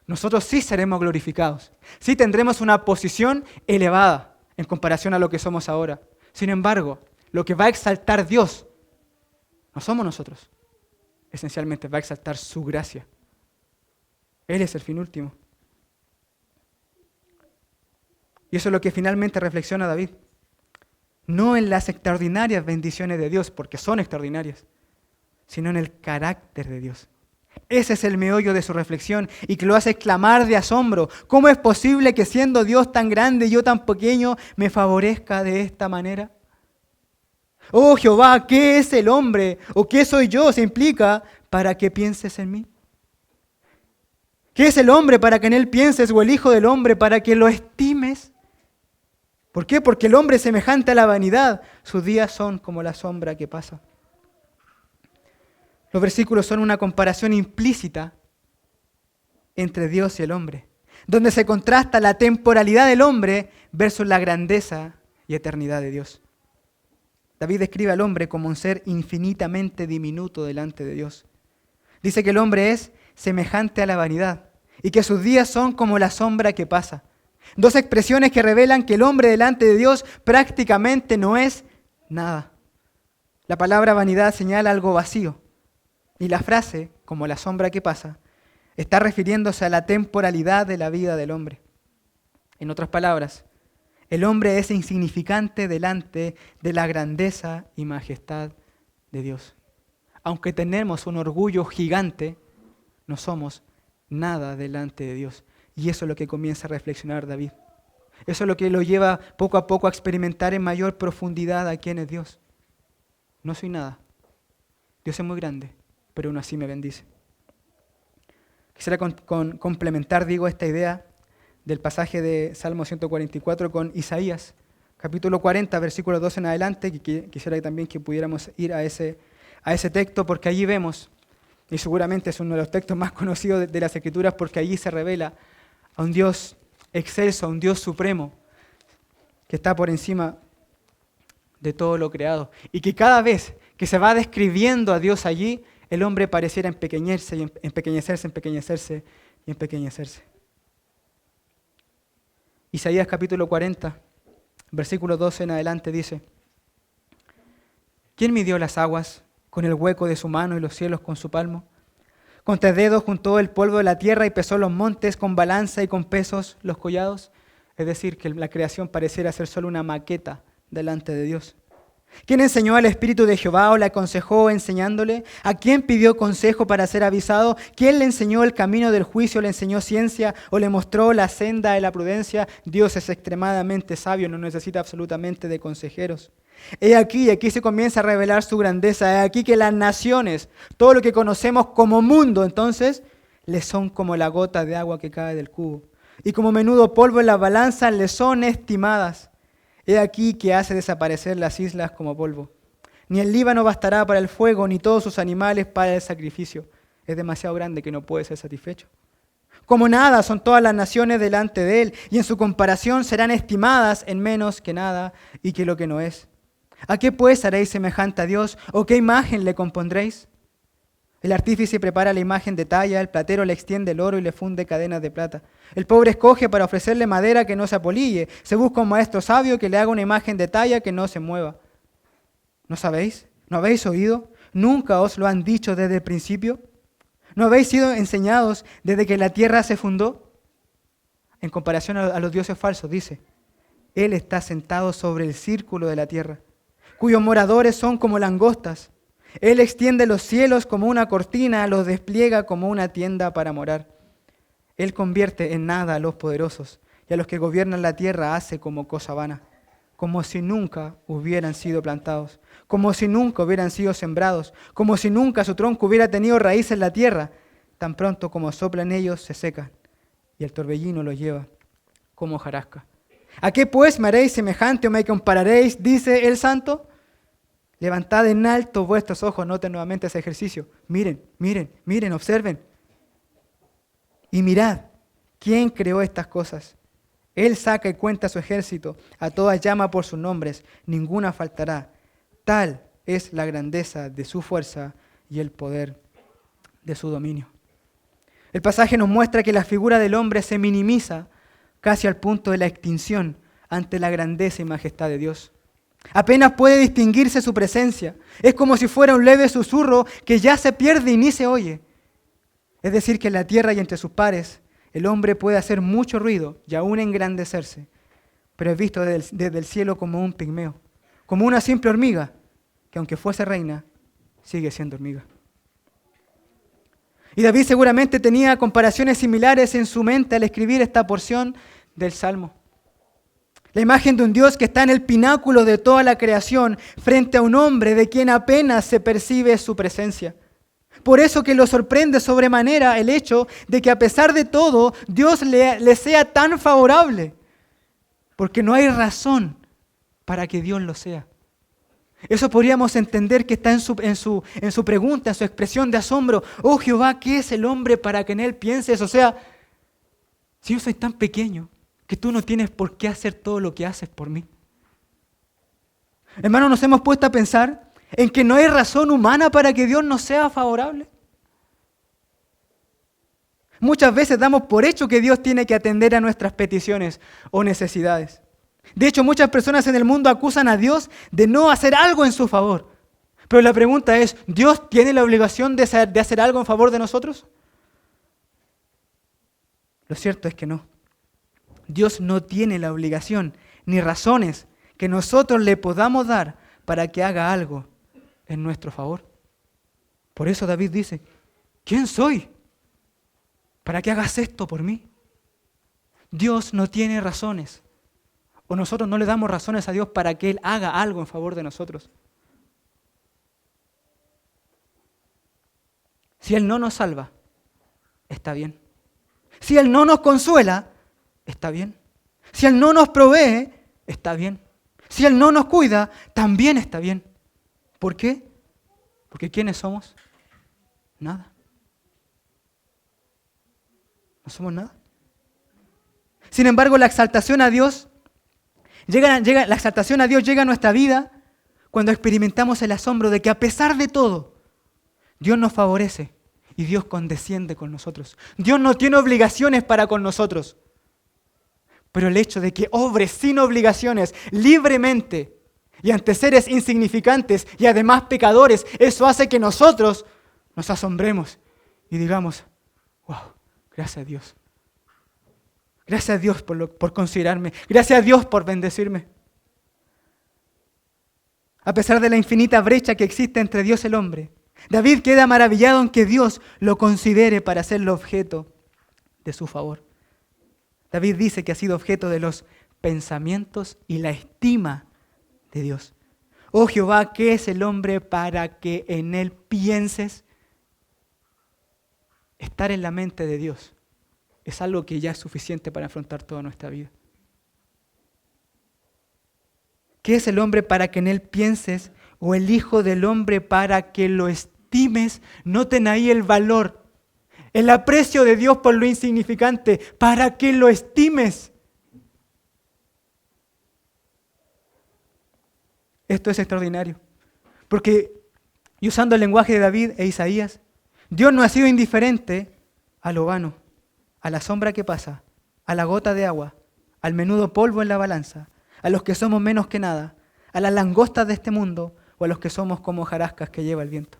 Speaker 1: Nosotros sí seremos glorificados. Sí tendremos una posición elevada en comparación a lo que somos ahora. Sin embargo, lo que va a exaltar Dios no somos nosotros. Esencialmente va a exaltar su gracia. Él es el fin último. Y eso es lo que finalmente reflexiona David. No en las extraordinarias bendiciones de Dios, porque son extraordinarias, sino en el carácter de Dios. Ese es el meollo de su reflexión y que lo hace clamar de asombro. ¿Cómo es posible que siendo Dios tan grande y yo tan pequeño me favorezca de esta manera? Oh Jehová, ¿qué es el hombre? ¿O qué soy yo? Se implica para que pienses en mí. ¿Qué es el hombre para que en él pienses? ¿O el hijo del hombre para que lo estimes? ¿Por qué? Porque el hombre es semejante a la vanidad. Sus días son como la sombra que pasa. Los versículos son una comparación implícita entre Dios y el hombre, donde se contrasta la temporalidad del hombre versus la grandeza y eternidad de Dios. David describe al hombre como un ser infinitamente diminuto delante de Dios. Dice que el hombre es semejante a la vanidad y que sus días son como la sombra que pasa. Dos expresiones que revelan que el hombre delante de Dios prácticamente no es nada. La palabra vanidad señala algo vacío y la frase, como la sombra que pasa, está refiriéndose a la temporalidad de la vida del hombre. En otras palabras, el hombre es insignificante delante de la grandeza y majestad de Dios. Aunque tenemos un orgullo gigante, no somos nada delante de Dios. Y eso es lo que comienza a reflexionar David. Eso es lo que lo lleva poco a poco a experimentar en mayor profundidad a quién es Dios. No soy nada. Dios es muy grande, pero aún así me bendice. Quisiera complementar, esta idea del pasaje de Salmo 144 con Isaías, capítulo 40, versículo 12 en adelante, que quisiera también que pudiéramos ir a ese texto, porque allí vemos, y seguramente es uno de los textos más conocidos de las Escrituras, porque allí se revela a un Dios excelso, a un Dios supremo, que está por encima de todo lo creado, y que cada vez que se va describiendo a Dios allí, el hombre pareciera empequeñecerse y empequeñecerse. Isaías capítulo 40, versículo 12 en adelante dice: ¿Quién midió las aguas con el hueco de su mano y los cielos con su palmo? Con 3 dedos juntó el polvo de la tierra y pesó los montes con balanza y con pesos los collados. Es decir, que la creación pareciera ser solo una maqueta delante de Dios. ¿Quién enseñó al Espíritu de Jehová o le aconsejó enseñándole? ¿A quién pidió consejo para ser avisado? ¿Quién le enseñó el camino del juicio, le enseñó ciencia o le mostró la senda de la prudencia? Dios es extremadamente sabio, no necesita absolutamente de consejeros. He aquí, y aquí se comienza a revelar su grandeza. He aquí que las naciones, todo lo que conocemos como mundo, entonces, le son como la gota de agua que cae del cubo. Y como menudo polvo en las balanzas le son estimadas. He aquí que hace desaparecer las islas como polvo. Ni el Líbano bastará para el fuego, ni todos sus animales para el sacrificio. Es demasiado grande que no puede ser satisfecho. Como nada son todas las naciones delante de él, y en su comparación serán estimadas en menos que nada y que lo que no es. ¿A qué pues haréis semejante a Dios? ¿O qué imagen le compondréis? El artífice prepara la imagen de talla, el platero le extiende el oro y le funde cadenas de plata. El pobre escoge para ofrecerle madera que no se apolille. Se busca un maestro sabio que le haga una imagen de talla que no se mueva. ¿No sabéis? ¿No habéis oído? ¿Nunca os lo han dicho desde el principio? ¿No habéis sido enseñados desde que la tierra se fundó? En comparación a los dioses falsos, dice, Él está sentado sobre el círculo de la tierra, cuyos moradores son como langostas. Él extiende los cielos como una cortina, los despliega como una tienda para morar. Él convierte en nada a los poderosos y a los que gobiernan la tierra hace como cosa vana, como si nunca hubieran sido plantados, como si nunca hubieran sido sembrados, como si nunca su tronco hubiera tenido raíz en la tierra. Tan pronto como soplan ellos se secan y el torbellino los lleva como hojarasca. ¿A qué pues me haréis semejante o me compararéis? Dice el santo. Levantad en alto vuestros ojos, noten nuevamente ese ejercicio. Miren, miren, miren, observen. Y mirad, ¿quién creó estas cosas? Él saca y cuenta su ejército, a todas llama por sus nombres, ninguna faltará. Tal es la grandeza de su fuerza y el poder de su dominio. El pasaje nos muestra que la figura del hombre se minimiza casi al punto de la extinción ante la grandeza y majestad de Dios. Apenas puede distinguirse su presencia. Es como si fuera un leve susurro que ya se pierde y ni se oye. Es decir, que en la tierra y entre sus pares, el hombre puede hacer mucho ruido y aún engrandecerse, pero es visto desde el cielo como un pigmeo, como una simple hormiga, que aunque fuese reina, sigue siendo hormiga. Y David seguramente tenía comparaciones similares en su mente al escribir esta porción del Salmo. La imagen de un Dios que está en el pináculo de toda la creación frente a un hombre de quien apenas se percibe su presencia. Por eso que lo sorprende sobremanera el hecho de que a pesar de todo, Dios le sea tan favorable. Porque no hay razón para que Dios lo sea. Eso podríamos entender que está en su pregunta, en su expresión de asombro. Oh Jehová, ¿qué es el hombre para que en él pienses? O sea, si yo soy tan pequeño que tú no tienes por qué hacer todo lo que haces por mí. Hermanos, nos hemos puesto a pensar en que no hay razón humana para que Dios nos sea favorable. Muchas veces damos por hecho que Dios tiene que atender a nuestras peticiones o necesidades. De hecho, muchas personas en el mundo acusan a Dios de no hacer algo en su favor. Pero la pregunta es, ¿Dios tiene la obligación de hacer algo en favor de nosotros? Lo cierto es que no. Dios no tiene la obligación ni razones que nosotros le podamos dar para que haga algo en nuestro favor. Por eso David dice, ¿quién soy para que hagas esto por mí? Dios no tiene razones, o nosotros no le damos razones a Dios para que Él haga algo en favor de nosotros. Si Él no nos salva, está bien. Si Él no nos consuela, está bien. Si Él no nos provee, está bien. Si Él no nos cuida, también está bien. ¿Por qué? Porque ¿quiénes somos? Nada. No somos nada. Sin embargo, la exaltación a Dios llega a nuestra vida cuando experimentamos el asombro de que a pesar de todo, Dios nos favorece y Dios condesciende con nosotros. Dios no tiene obligaciones para con nosotros. Pero el hecho de que obre sin obligaciones, libremente, y ante seres insignificantes y además pecadores, eso hace que nosotros nos asombremos y digamos, wow, gracias a Dios. Gracias a Dios por considerarme. Gracias a Dios por bendecirme. A pesar de la infinita brecha que existe entre Dios y el hombre, David queda maravillado en que Dios lo considere para ser el objeto de su favor. David dice que ha sido objeto de los pensamientos y la estima de Dios. Oh Jehová, ¿qué es el hombre para que en él pienses? Estar en la mente de Dios es algo que ya es suficiente para afrontar toda nuestra vida. ¿Qué es el hombre para que en él pienses? O el hijo del hombre para que lo estimes. Noten ahí el valor, el aprecio de Dios por lo insignificante, para que lo estimes. Esto es extraordinario, porque, y usando el lenguaje de David e Isaías, Dios no ha sido indiferente a lo vano, a la sombra que pasa, a la gota de agua, al menudo polvo en la balanza, a los que somos menos que nada, a las langostas de este mundo o a los que somos como hojarascas que lleva el viento.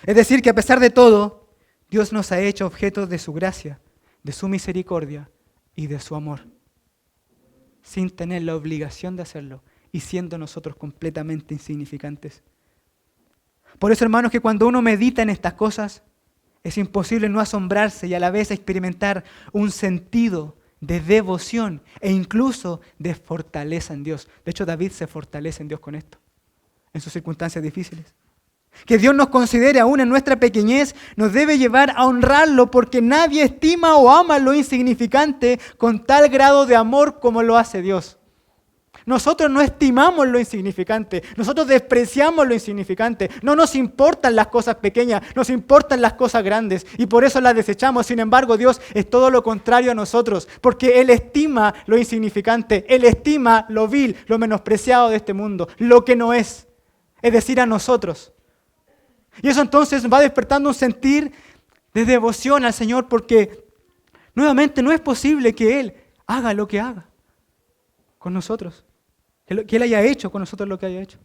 Speaker 1: Es decir, que a pesar de todo, Dios nos ha hecho objetos de su gracia, de su misericordia y de su amor, sin tener la obligación de hacerlo y siendo nosotros completamente insignificantes. Por eso, hermanos, que cuando uno medita en estas cosas, es imposible no asombrarse y a la vez experimentar un sentido de devoción e incluso de fortaleza en Dios. De hecho, David se fortalece en Dios con esto, en sus circunstancias difíciles. Que Dios nos considere aún en nuestra pequeñez nos debe llevar a honrarlo, porque nadie estima o ama lo insignificante con tal grado de amor como lo hace Dios. Nosotros no estimamos lo insignificante, nosotros despreciamos lo insignificante. No nos importan las cosas pequeñas, nos importan las cosas grandes y por eso las desechamos. Sin embargo, Dios es todo lo contrario a nosotros, porque Él estima lo insignificante, Él estima lo vil, lo menospreciado de este mundo, lo que no es decir, a nosotros. Y eso entonces va despertando un sentir de devoción al Señor, porque nuevamente no es posible que Él haga lo que haga con nosotros, que Él haya hecho con nosotros lo que haya hecho.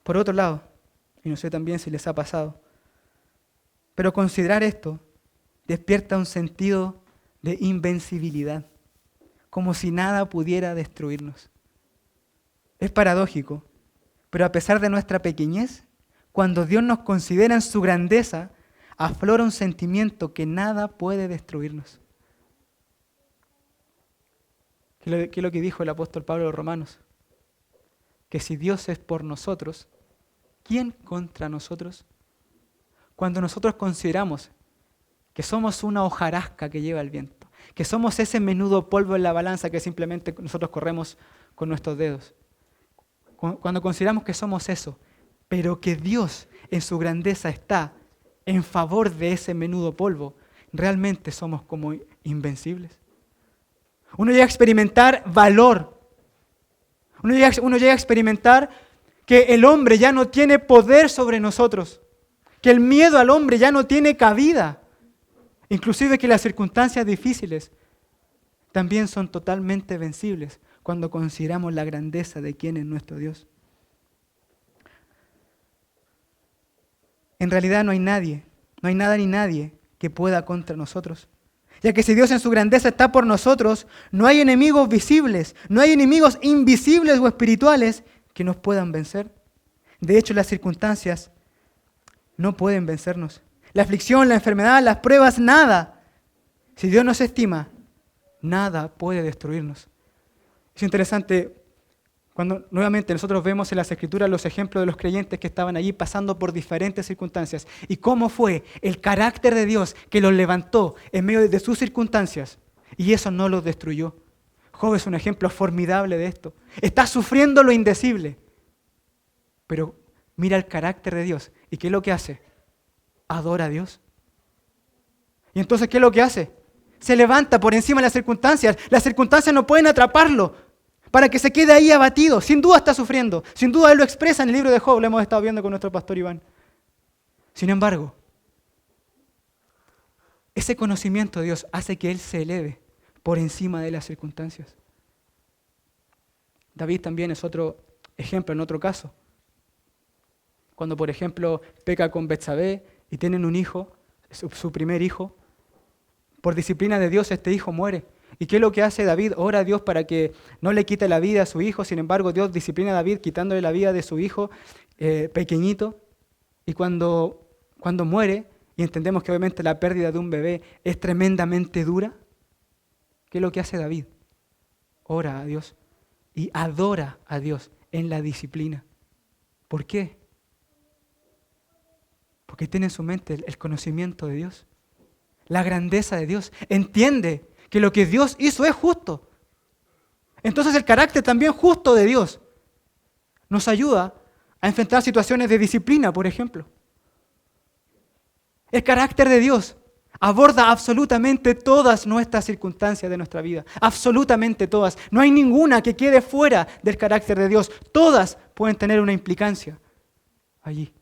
Speaker 1: Por otro lado, y no sé también si les ha pasado, pero considerar esto despierta un sentido de invencibilidad, como si nada pudiera destruirnos. Es paradójico, pero a pesar de nuestra pequeñez, cuando Dios nos considera en su grandeza, aflora un sentimiento que nada puede destruirnos. ¿Qué es lo que dijo el apóstol Pablo a los Romanos? Que si Dios es por nosotros, ¿quién contra nosotros? Cuando nosotros consideramos que somos una hojarasca que lleva el viento, que somos ese menudo polvo en la balanza que simplemente nosotros corremos con nuestros dedos. Cuando consideramos que somos eso, pero que Dios en su grandeza está en favor de ese menudo polvo, realmente somos como invencibles. Uno llega a experimentar valor. Uno llega a experimentar que el hombre ya no tiene poder sobre nosotros, que el miedo al hombre ya no tiene cabida, inclusive que las circunstancias difíciles también son totalmente vencibles cuando consideramos la grandeza de quién es nuestro Dios. En realidad no hay nada ni nadie que pueda contra nosotros. Ya que si Dios en su grandeza está por nosotros, no hay enemigos visibles, no hay enemigos invisibles o espirituales que nos puedan vencer. De hecho, las circunstancias no pueden vencernos. La aflicción, la enfermedad, las pruebas, nada. Si Dios nos estima, nada puede destruirnos. Es interesante cuando nuevamente nosotros vemos en las Escrituras los ejemplos de los creyentes que estaban allí pasando por diferentes circunstancias y cómo fue el carácter de Dios que los levantó en medio de sus circunstancias y eso no los destruyó. Job es un ejemplo formidable de esto. Está sufriendo lo indecible, pero mira el carácter de Dios. ¿Y qué es lo que hace? Adora a Dios. ¿Y entonces qué es lo que hace? Se levanta por encima de las circunstancias. Las circunstancias no pueden atraparlo para que se quede ahí abatido. Sin duda está sufriendo. Sin duda él lo expresa en el libro de Job. Lo hemos estado viendo con nuestro pastor Iván. Sin embargo, ese conocimiento de Dios hace que él se eleve por encima de las circunstancias. David también es otro ejemplo en otro caso. Cuando, por ejemplo, peca con Betsabé y tienen un hijo, su primer hijo, por disciplina de Dios este hijo muere. ¿Y qué es lo que hace David? Ora a Dios para que no le quite la vida a su hijo. Sin embargo, Dios disciplina a David quitándole la vida de su hijo pequeñito. Y cuando muere, y entendemos que obviamente la pérdida de un bebé es tremendamente dura, ¿qué es lo que hace David? Ora a Dios y adora a Dios en la disciplina. ¿Por qué? Porque tiene en su mente el conocimiento de Dios, la grandeza de Dios. Entiende que lo que Dios hizo es justo. Entonces el carácter también justo de Dios nos ayuda a enfrentar situaciones de disciplina, por ejemplo. El carácter de Dios aborda absolutamente todas nuestras circunstancias de nuestra vida. Absolutamente todas. No hay ninguna que quede fuera del carácter de Dios. Todas pueden tener una implicancia allí.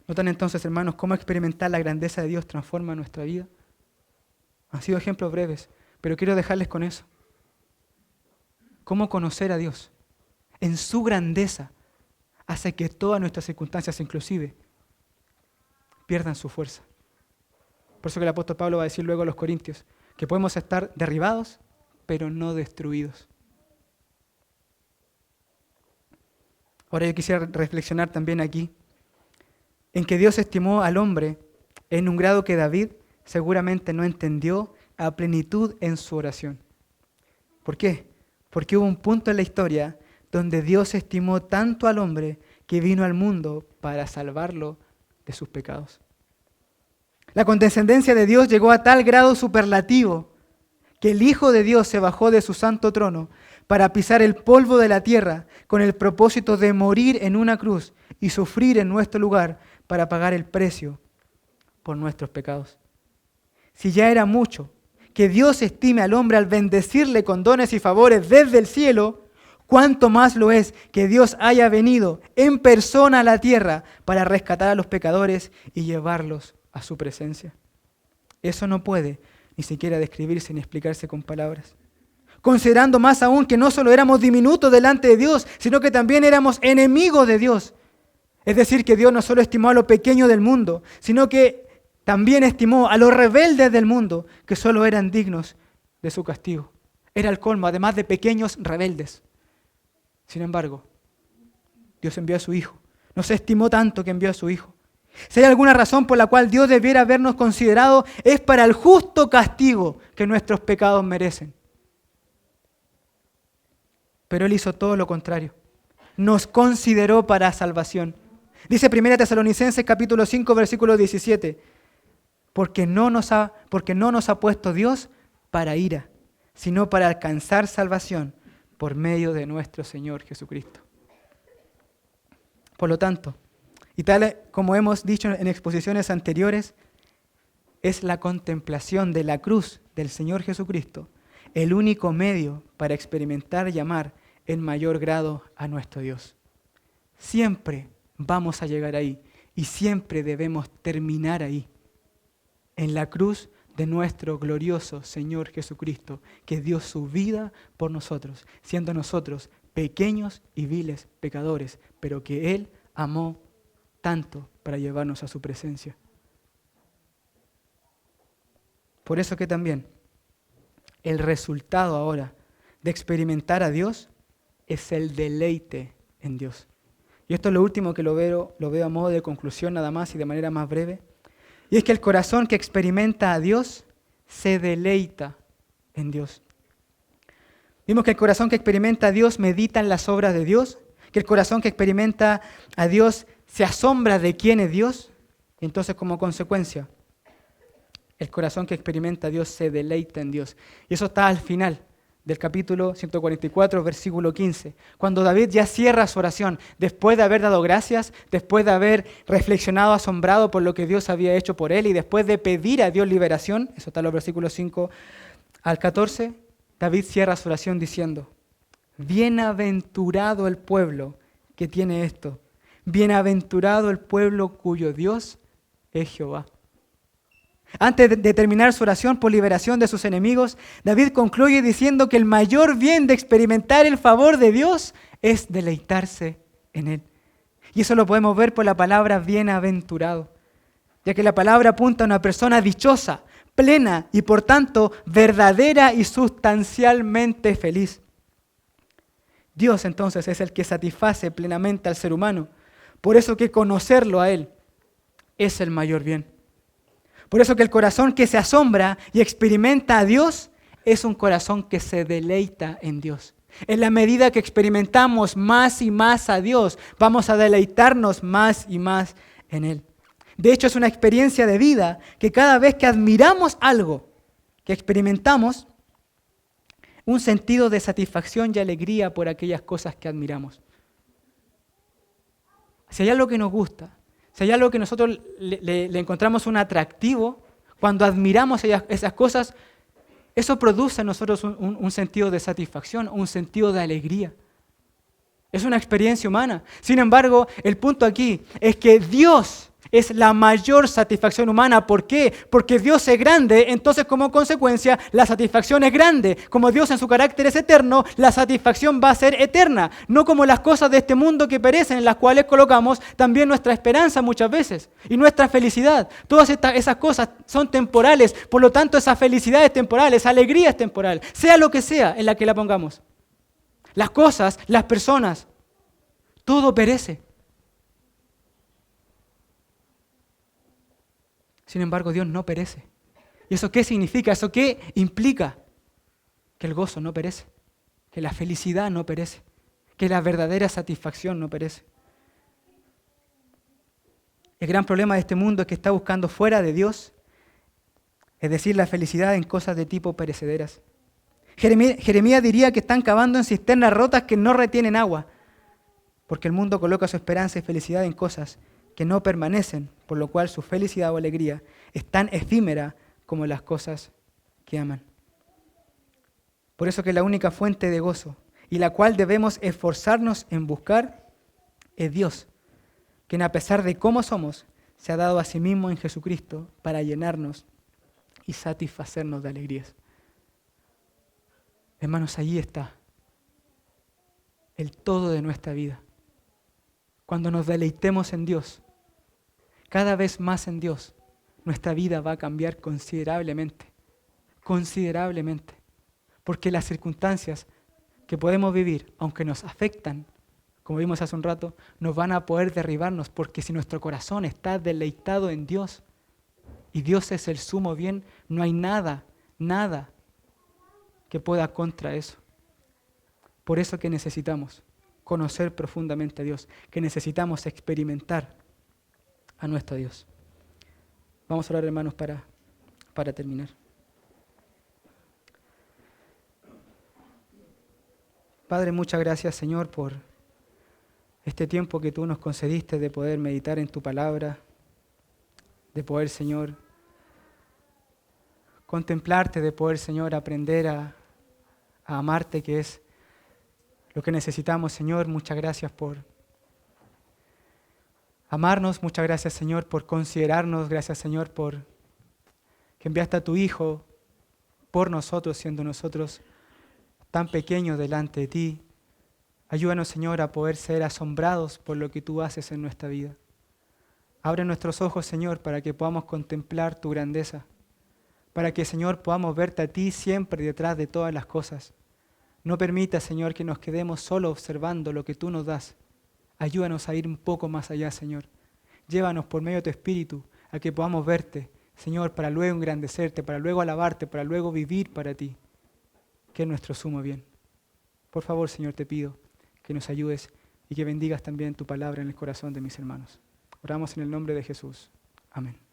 Speaker 1: ¿Notan entonces, hermanos, cómo experimentar la grandeza de Dios transforma nuestra vida? Han sido ejemplos breves, pero quiero dejarles con eso. cómo conocer a Dios en su grandeza hace que todas nuestras circunstancias inclusive pierdan su fuerza. Por eso que el apóstol Pablo va a decir luego a los Corintios que podemos estar derribados, pero no destruidos. Ahora yo quisiera reflexionar también aquí en que Dios estimó al hombre en un grado que David seguramente no entendió a plenitud en su oración. ¿Por qué? Porque hubo un punto en la historia donde Dios estimó tanto al hombre que vino al mundo para salvarlo de sus pecados. La condescendencia de Dios llegó a tal grado superlativo que el Hijo de Dios se bajó de su santo trono para pisar el polvo de la tierra con el propósito de morir en una cruz y sufrir en nuestro lugar para pagar el precio por nuestros pecados. Si ya era mucho que Dios estime al hombre al bendecirle con dones y favores desde el cielo, cuánto más lo es que Dios haya venido en persona a la tierra para rescatar a los pecadores y llevarlos a su presencia. Eso no puede ni siquiera describirse ni explicarse con palabras. Considerando más aún que no solo éramos diminutos delante de Dios, sino que también éramos enemigos de Dios. Es decir, que Dios no solo estimó a lo pequeño del mundo, sino que también estimó a los rebeldes del mundo, que solo eran dignos de su castigo. Era el colmo, además de pequeños rebeldes. Sin embargo, Dios envió a su Hijo. Nos estimó tanto que envió a su Hijo. Si hay alguna razón por la cual Dios debiera habernos considerado, es para el justo castigo que nuestros pecados merecen. Pero Él hizo todo lo contrario. Nos consideró para salvación. Dice 1 Tesalonicenses capítulo 5, versículo 17. Porque no nos ha puesto Dios para ira, sino para alcanzar salvación por medio de nuestro Señor Jesucristo. Por lo tanto, y tal como hemos dicho en exposiciones anteriores, es la contemplación de la cruz del Señor Jesucristo el único medio para experimentar y amar en mayor grado a nuestro Dios. Siempre vamos a llegar ahí y siempre debemos terminar ahí, en la cruz de nuestro glorioso Señor Jesucristo, que dio su vida por nosotros, siendo nosotros pequeños y viles pecadores, pero que Él amó tanto para llevarnos a su presencia. Por eso que también el resultado ahora de experimentar a Dios es el deleite en Dios. Y esto es lo último que lo veo a modo de conclusión nada más y de manera más breve. Y es que el corazón que experimenta a Dios se deleita en Dios. Vimos que el corazón que experimenta a Dios medita en las obras de Dios, que el corazón que experimenta a Dios se asombra de quién es Dios, y entonces como consecuencia, el corazón que experimenta a Dios se deleita en Dios. Y eso está al final del capítulo 144, versículo 15, cuando David ya cierra su oración, después de haber dado gracias, después de haber reflexionado asombrado por lo que Dios había hecho por él, y después de pedir a Dios liberación, eso está en los versículos 5 al 14, David cierra su oración diciendo: bienaventurado el pueblo que tiene esto, bienaventurado el pueblo cuyo Dios es Jehová. Antes de terminar su oración por liberación de sus enemigos, David concluye diciendo que el mayor bien de experimentar el favor de Dios es deleitarse en Él. Y eso lo podemos ver por la palabra bienaventurado, ya que la palabra apunta a una persona dichosa, plena y por tanto verdadera y sustancialmente feliz. Dios entonces es el que satisface plenamente al ser humano. Por eso que conocerlo a Él es el mayor bien. Por eso que el corazón que se asombra y experimenta a Dios es un corazón que se deleita en Dios. En la medida que experimentamos más y más a Dios, vamos a deleitarnos más y más en Él. De hecho, es una experiencia de vida que cada vez que admiramos algo, que experimentamos un sentido de satisfacción y alegría por aquellas cosas que admiramos. Si hay algo que nos gusta, si hay algo que nosotros le encontramos un atractivo, cuando admiramos esas cosas, eso produce en nosotros un sentido de satisfacción, un sentido de alegría. Es una experiencia humana. Sin embargo, el punto aquí es que Dios Es la mayor satisfacción humana. ¿Por qué? Porque Dios es grande, entonces como consecuencia la satisfacción es grande. Como Dios en su carácter es eterno, la satisfacción va a ser eterna. No como las cosas de este mundo que perecen, en las cuales colocamos también nuestra esperanza muchas veces y nuestra felicidad. Todas esas cosas son temporales, por lo tanto esa felicidad es temporal, esa alegría es temporal, sea lo que sea en la que la pongamos. Las cosas, las personas, todo perece. Sin embargo, Dios no perece. ¿Y eso qué significa? ¿Eso qué implica? Que el gozo no perece, que la felicidad no perece, que la verdadera satisfacción no perece. El gran problema de este mundo es que está buscando fuera de Dios, es decir, la felicidad en cosas de tipo perecederas. Jeremías diría que están cavando en cisternas rotas que no retienen agua, porque el mundo coloca su esperanza y felicidad en cosas que no permanecen, por lo cual su felicidad o alegría es tan efímera como las cosas que aman. Por eso que la única fuente de gozo y la cual debemos esforzarnos en buscar es Dios, quien a pesar de cómo somos, se ha dado a sí mismo en Jesucristo para llenarnos y satisfacernos de alegrías. Hermanos, allí está el todo de nuestra vida. Cuando nos deleitemos en Dios, cada vez más en Dios, nuestra vida va a cambiar considerablemente, considerablemente. Porque las circunstancias que podemos vivir, aunque nos afectan, como vimos hace un rato, nos van a poder derribarnos, porque si nuestro corazón está deleitado en Dios, y Dios es el sumo bien, no hay nada que pueda contra eso. Por eso que necesitamos conocer profundamente a Dios, que necesitamos experimentar a nuestro Dios. Vamos a orar, hermanos, para terminar. Padre, muchas gracias, Señor, por este tiempo que tú nos concediste de poder meditar en tu palabra, de poder, Señor, contemplarte, de poder, Señor, aprender a amarte, que es lo que necesitamos, Señor. Muchas gracias por amarnos, muchas gracias, Señor, por considerarnos, gracias, Señor, por que enviaste a tu Hijo por nosotros, siendo nosotros tan pequeños delante de ti. Ayúdanos, Señor, a poder ser asombrados por lo que tú haces en nuestra vida. Abre nuestros ojos, Señor, para que podamos contemplar tu grandeza, para que, Señor, podamos verte a ti siempre detrás de todas las cosas. No permita, Señor, que nos quedemos solo observando lo que tú nos das. Ayúdanos a ir un poco más allá, Señor. Llévanos por medio de tu Espíritu a que podamos verte, Señor, para luego engrandecerte, para luego alabarte, para luego vivir para ti, que es nuestro sumo bien. Por favor, Señor, te pido que nos ayudes y que bendigas también tu palabra en el corazón de mis hermanos. Oramos en el nombre de Jesús. Amén.